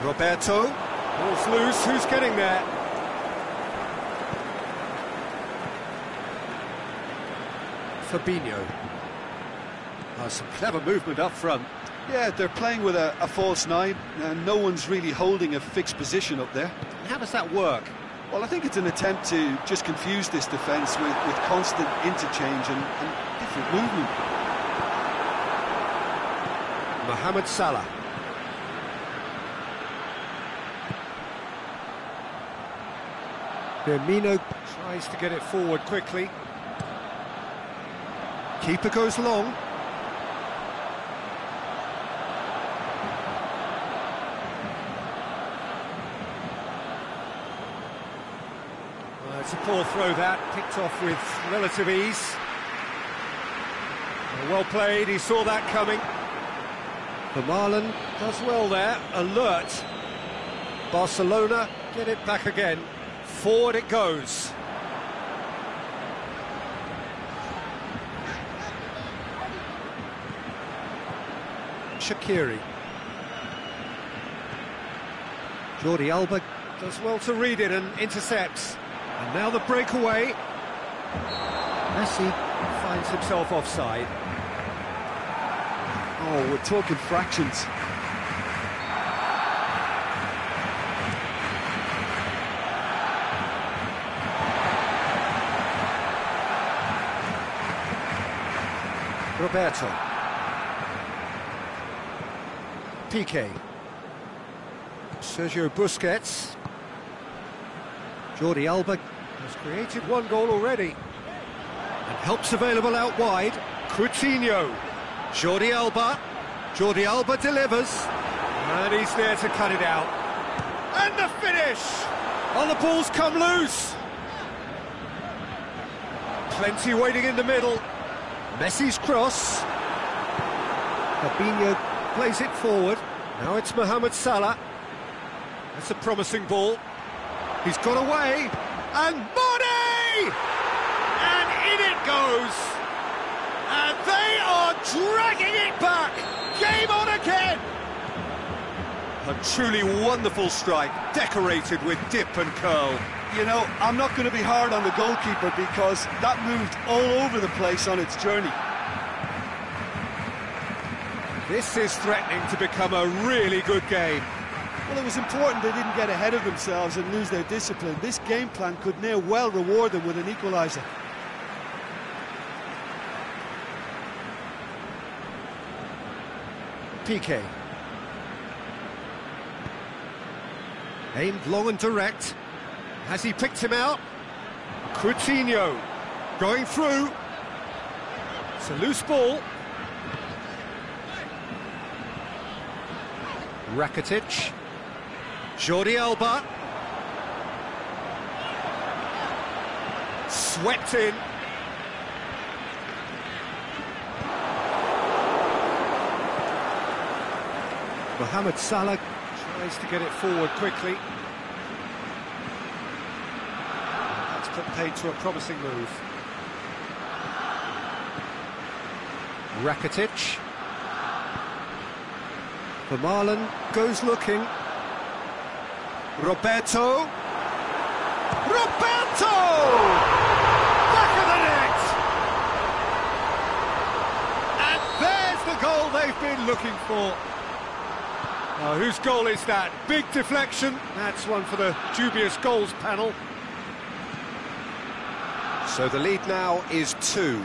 Roberto. Ball's loose. Who's getting there? Fabinho. Oh, some clever movement up front. Yeah, they're playing with a false 9, and no one's really holding a fixed position up there. How does that work? Well, I think it's an attempt to just confuse this defence with constant interchange and different movement. Mohamed Salah. Firmino tries to get it forward quickly. Keeper goes long. It's a poor throw that, picked off with relative ease. Well played, he saw that coming. Vermaelen does well there, alert. Barcelona get it back again. Forward it goes. Shaqiri. Jordi Alba does well to read it and intercepts. And now the breakaway. Messi finds himself offside. Oh, we're talking fractions. Roberto. PK. Sergio Busquets. Jordi Alba has created 1 goal already. And help's available out wide. Coutinho. Jordi Alba. Jordi Alba delivers. And he's there to cut it out. And the finish! Oh, the ball's come loose. Plenty waiting in the middle. Messi's cross. Fabinho plays it forward. Now it's Mohamed Salah. That's a promising ball. He's got away. And Mane! And in it goes. And they are dragging it back. Game on again. A truly wonderful strike, decorated with dip and curl. You know, I'm not going to be hard on the goalkeeper because that moved all over the place on its journey. This is threatening to become a really good game. Well, it was important they didn't get ahead of themselves and lose their discipline. This game plan could now well reward them with an equaliser. PK. Aimed long and direct. Has he picked him out? Coutinho going through. It's a loose ball. Rakitic. Jordi Alba. Swept in. Mohamed Salah tries to get it forward quickly. That's put paid to a promising move. Rakitic. Vermaelen goes looking. Roberto! Roberto! Back of the net! And there's the goal they've been looking for. Oh, whose goal is that? Big deflection. That's one for the dubious goals panel. So the lead now is 2.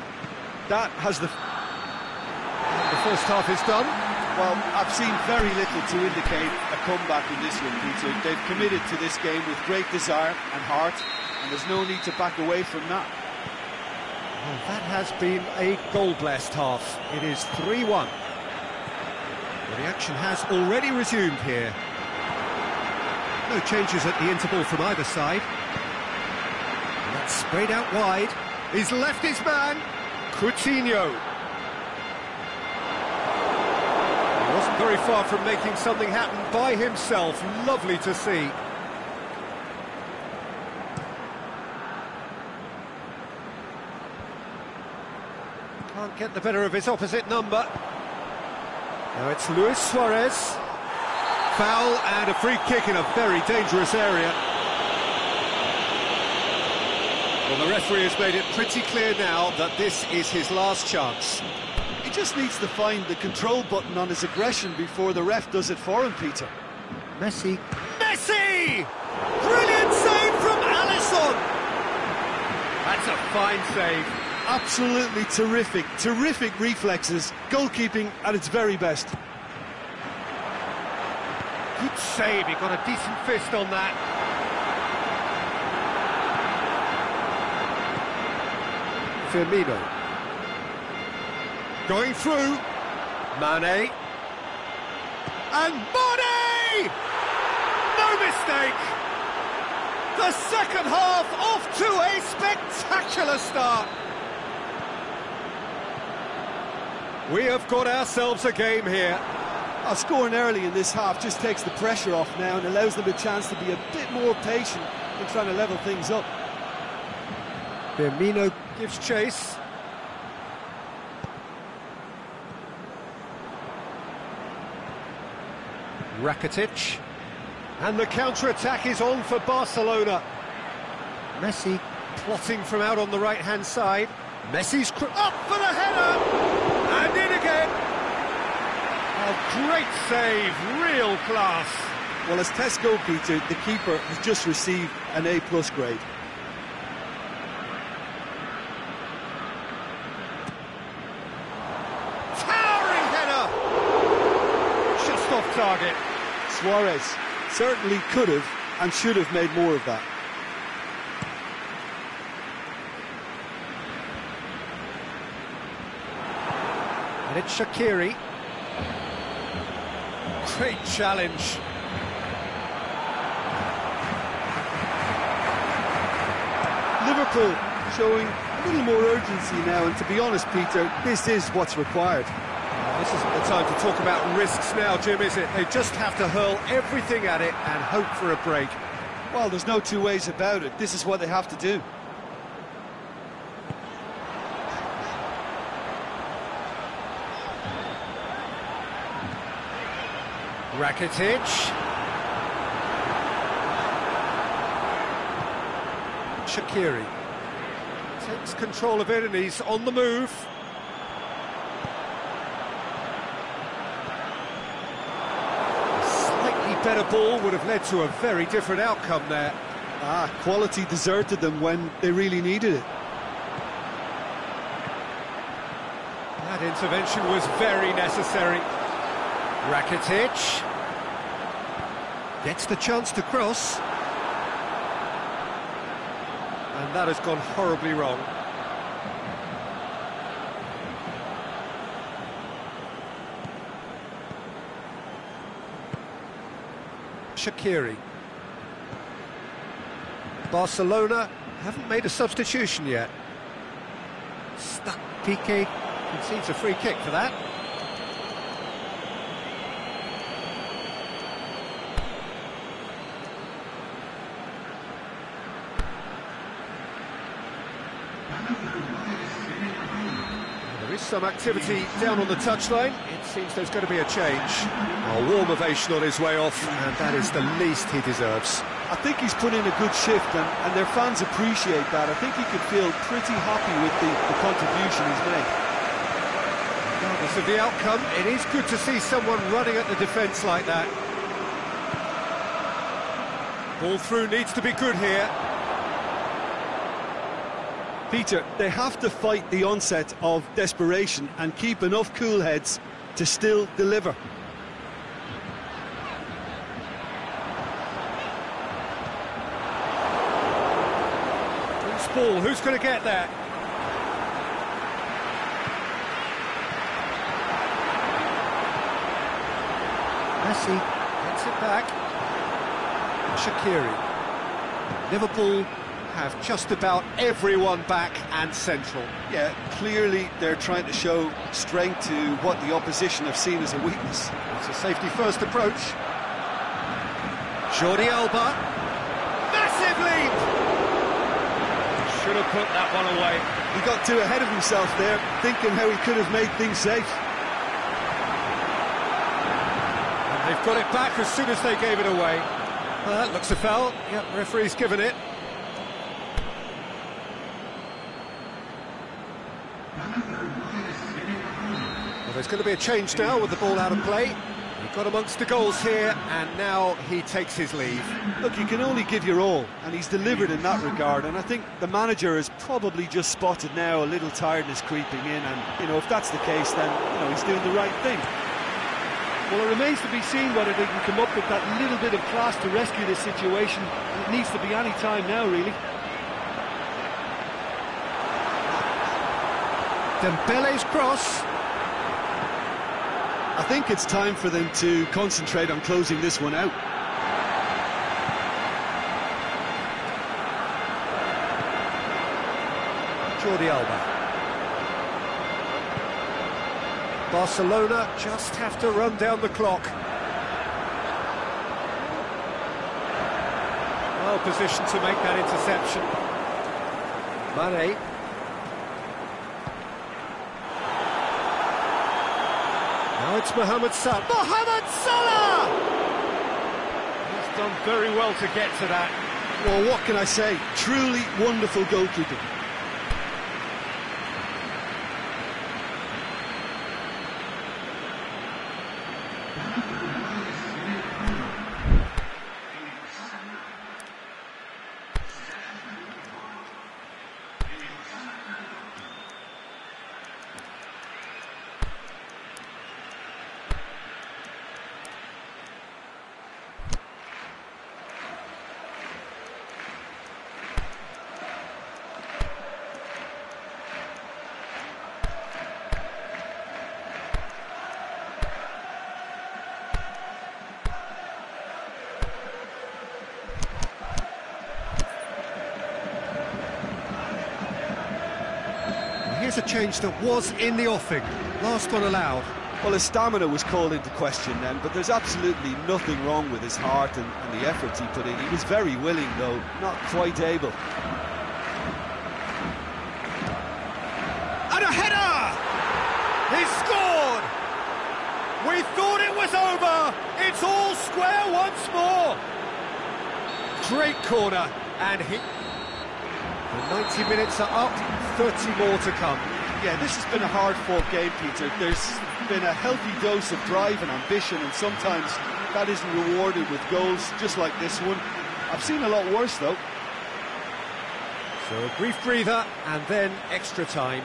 That has The first half is done. Well, I've seen very little to indicate a comeback in this one, Peter. They've committed to this game with great desire and heart, and there's no need to back away from that. Well, that has been a goal-blessed half. It is 3-1. Well, the action has already resumed here. No changes at the interval from either side. And that's sprayed out wide. He's left his man. Coutinho. He wasn't very far from making something happen by himself. Lovely to see. Can't get the better of his opposite number. Now it's Luis Suarez. Foul and a free kick in a very dangerous area. Well, the referee has made it pretty clear now that this is his last chance. He just needs to find the control button on his aggression before the ref does it for him, Peter. Messi. Messi! Brilliant save from Alisson! That's a fine save. Absolutely terrific, terrific reflexes, goalkeeping at its very best. Good save, he got a decent fist on that. Firmino. Going through. Mane. And Mane! No mistake! The second half off to a spectacular start. We have got ourselves a game here. Scoring early in this half just takes the pressure off now and allows them a chance to be a bit more patient in trying to level things up. Firmino gives chase. Rakitic. And the counter-attack is on for Barcelona. Messi plotting from out on the right-hand side. Messi's up for the header! And in again! A great save, real class. Well, as test goalkeeper, the keeper has just received an A+ grade. Towering header! Just off target. Suarez certainly could have and should have made more of that. And it's Shaqiri. Great challenge. Liverpool showing a little more urgency now, and to be honest, Peter, this is what's required. This isn't the time to talk about risks now, Jim, is it? They just have to hurl everything at it and hope for a break. Well, there's no two ways about it. This is what they have to do. Rakitic. Shaqiri takes control of it and he's on the move. A slightly better ball would have led to a very different outcome there. Quality deserted them when they really needed it. That intervention was very necessary. Rakitic gets the chance to cross. And that has gone horribly wrong. Shaqiri. Barcelona haven't made a substitution yet. Stuck. PK concedes a free kick for that. There is some activity down on the touchline. It seems there's going to be a change. A warm ovation on his way off, and that is the least he deserves. I think he's put in a good shift, and their fans appreciate that. I think he could feel pretty happy with the contribution he's made. Regardless of the outcome, it is good to see someone running at the defence like that. Ball through needs to be good here. Peter, they have to fight the onset of desperation and keep enough cool heads to still deliver. Loose ball, who's going to get that? Messi gets it back. Shaqiri. Liverpool have just about everyone back and central. Yeah, clearly they're trying to show strength to what the opposition have seen as a weakness. It's a safety-first approach. Jordi Alba. Massive leap! Should have put that one away. He got too ahead of himself there, thinking how he could have made things safe. And they've got it back as soon as they gave it away. Well, that looks a foul. Yep, referee's given it. Well, there's going to be a change now with the ball out of play. He got amongst the goals here, and now he takes his leave. Look, you can only give your all, and he's delivered in that regard, and I think the manager has probably just spotted now a little tiredness creeping in, and, you know, if that's the case, then, you know, he's doing the right thing. Well, it remains to be seen whether they can come up with that little bit of class to rescue this situation, and it needs to be any time now, really. Dembele's cross. I think it's time for them to concentrate on closing this one out. Jordi Alba. Barcelona just have to run down the clock. Well positioned to make that interception. Mane. Now it's Mohamed Salah. Mohamed Salah! He's done very well to get to that. Well, what can I say? Truly wonderful goalkeeping. Here's a change that was in the offing. Last one allowed. Well, his stamina was called into question then, but there's absolutely nothing wrong with his heart and the efforts he put in. He was very willing, though, not quite able. And a header! He's scored! We thought it was over. It's all square once more. Great corner, and hit. The 90 minutes are up, 30 more to come. Yeah, this has been a hard-fought game, Peter. There's been a healthy dose of drive and ambition, and sometimes that isn't rewarded with goals, just like this one. I've seen a lot worse, though. So a brief breather, and then extra time.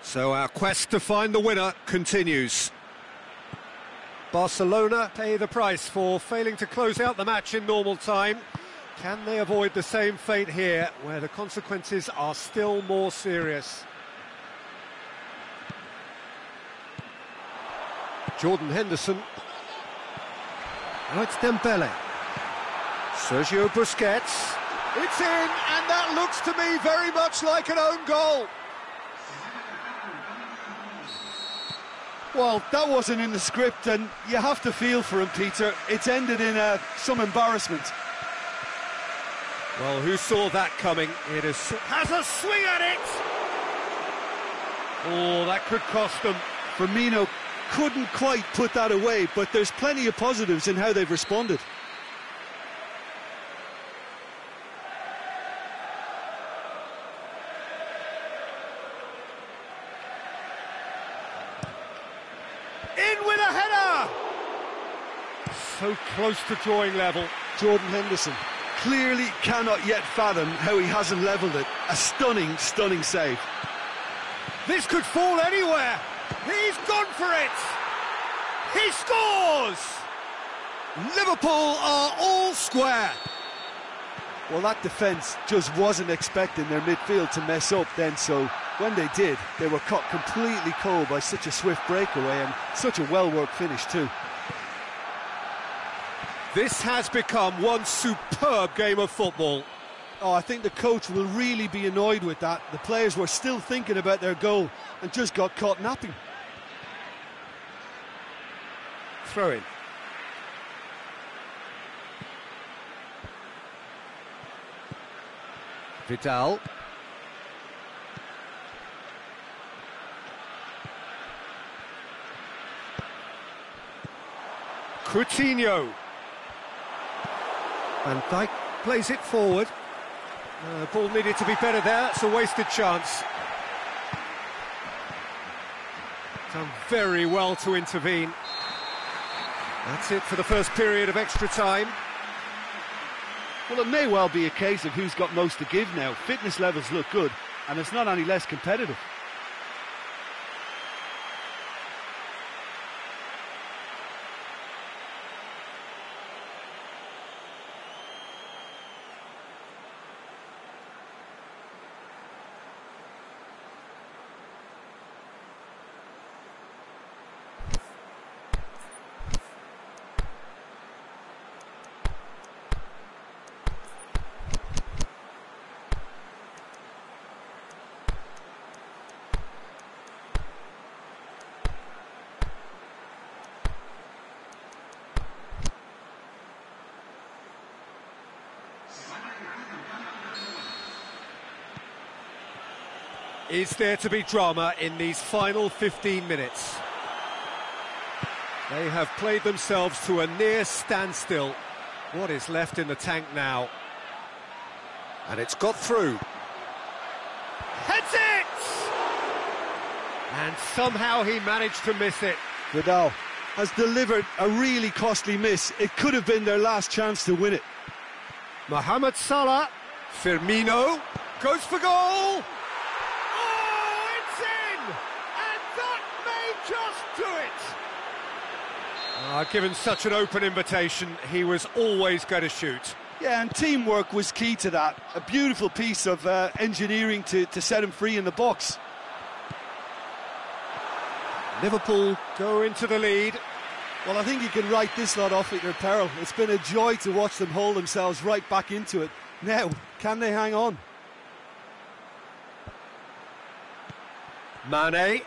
So our quest to find the winner continues. Barcelona pay the price for failing to close out the match in normal time. Can they avoid the same fate here, where the consequences are still more serious? Jordan Henderson. Now it's Dembele. Sergio Busquets. It's in, and that looks to me very much like an own goal. Well, that wasn't in the script, and you have to feel for him, Peter. It's ended in some embarrassment. Well, who saw that coming? It has a swing at it! Oh, that could cost them. Firmino couldn't quite put that away, but there's plenty of positives in how they've responded. In with a header! So close to drawing level. Jordan Henderson clearly cannot yet fathom how he hasn't levelled it. A stunning, stunning save. This could fall anywhere. He's gone for it. He scores! Liverpool are all square. Well, that defence just wasn't expecting their midfield to mess up then, so when they did, they were caught completely cold by such a swift breakaway and such a well-worked finish too. This has become one superb game of football. Oh, I think the coach will really be annoyed with that. The players were still thinking about their goal and just got caught napping. Throw in. Vidal. Coutinho. Van Dijk plays it forward. The ball needed to be better there. It's a wasted chance. Done very well to intervene. That's it for the first period of extra time. Well, it may well be a case of who's got most to give now. Fitness levels look good, and it's not any less competitive. Is there to be drama in these final 15 minutes? They have played themselves to a near standstill. What is left in the tank now? And it's got through. Heads it! And somehow he managed to miss it. Vidal has delivered a really costly miss. It could have been their last chance to win it. Mohamed Salah, Firmino, goes for goal! Oh, it's in! And that may just do it! Given such an open invitation, he was always going to shoot. Yeah, and teamwork was key to that. A beautiful piece of engineering to set him free in the box. Liverpool go into the lead. Well, I think you can write this lot off at your peril. It's been a joy to watch them hold themselves right back into it. Now, can they hang on? Mane.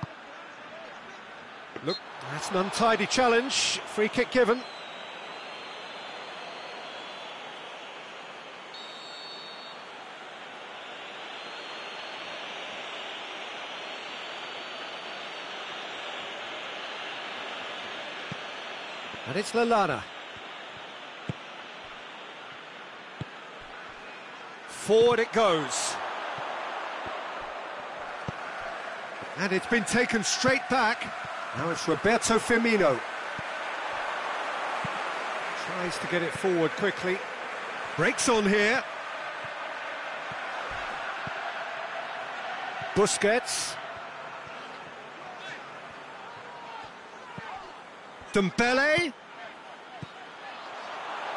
Look, that's an untidy challenge. Free kick given. And it's Lallana. Forward it goes. And it's been taken straight back. Now it's Roberto Firmino. Tries to get it forward quickly. Breaks on here. Busquets. Dembele.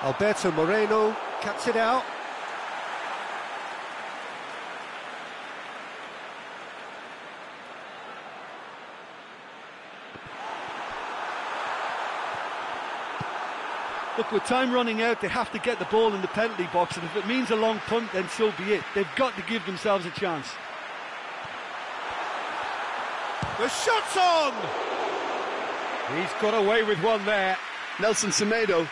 Alberto Moreno cuts it out. Look, with time running out, they have to get the ball in the penalty box, and if it means a long punt, then so be it. They've got to give themselves a chance. The shot's on! He's got away with one there. Nelson Semedo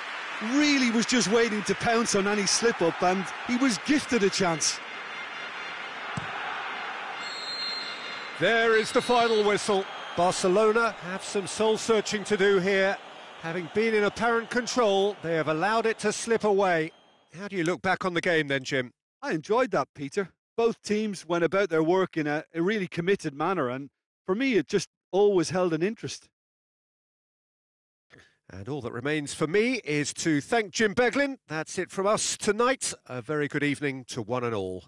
really was just waiting to pounce on any slip-up, and he was gifted a chance. There is the final whistle. Barcelona have some soul-searching to do here. Having been in apparent control, they have allowed it to slip away. How do you look back on the game then, Jim? I enjoyed that, Peter. Both teams went about their work in a really committed manner, and for me it just always held an interest. And all that remains for me is to thank Jim Beglin. That's it from us tonight. A very good evening to one and all.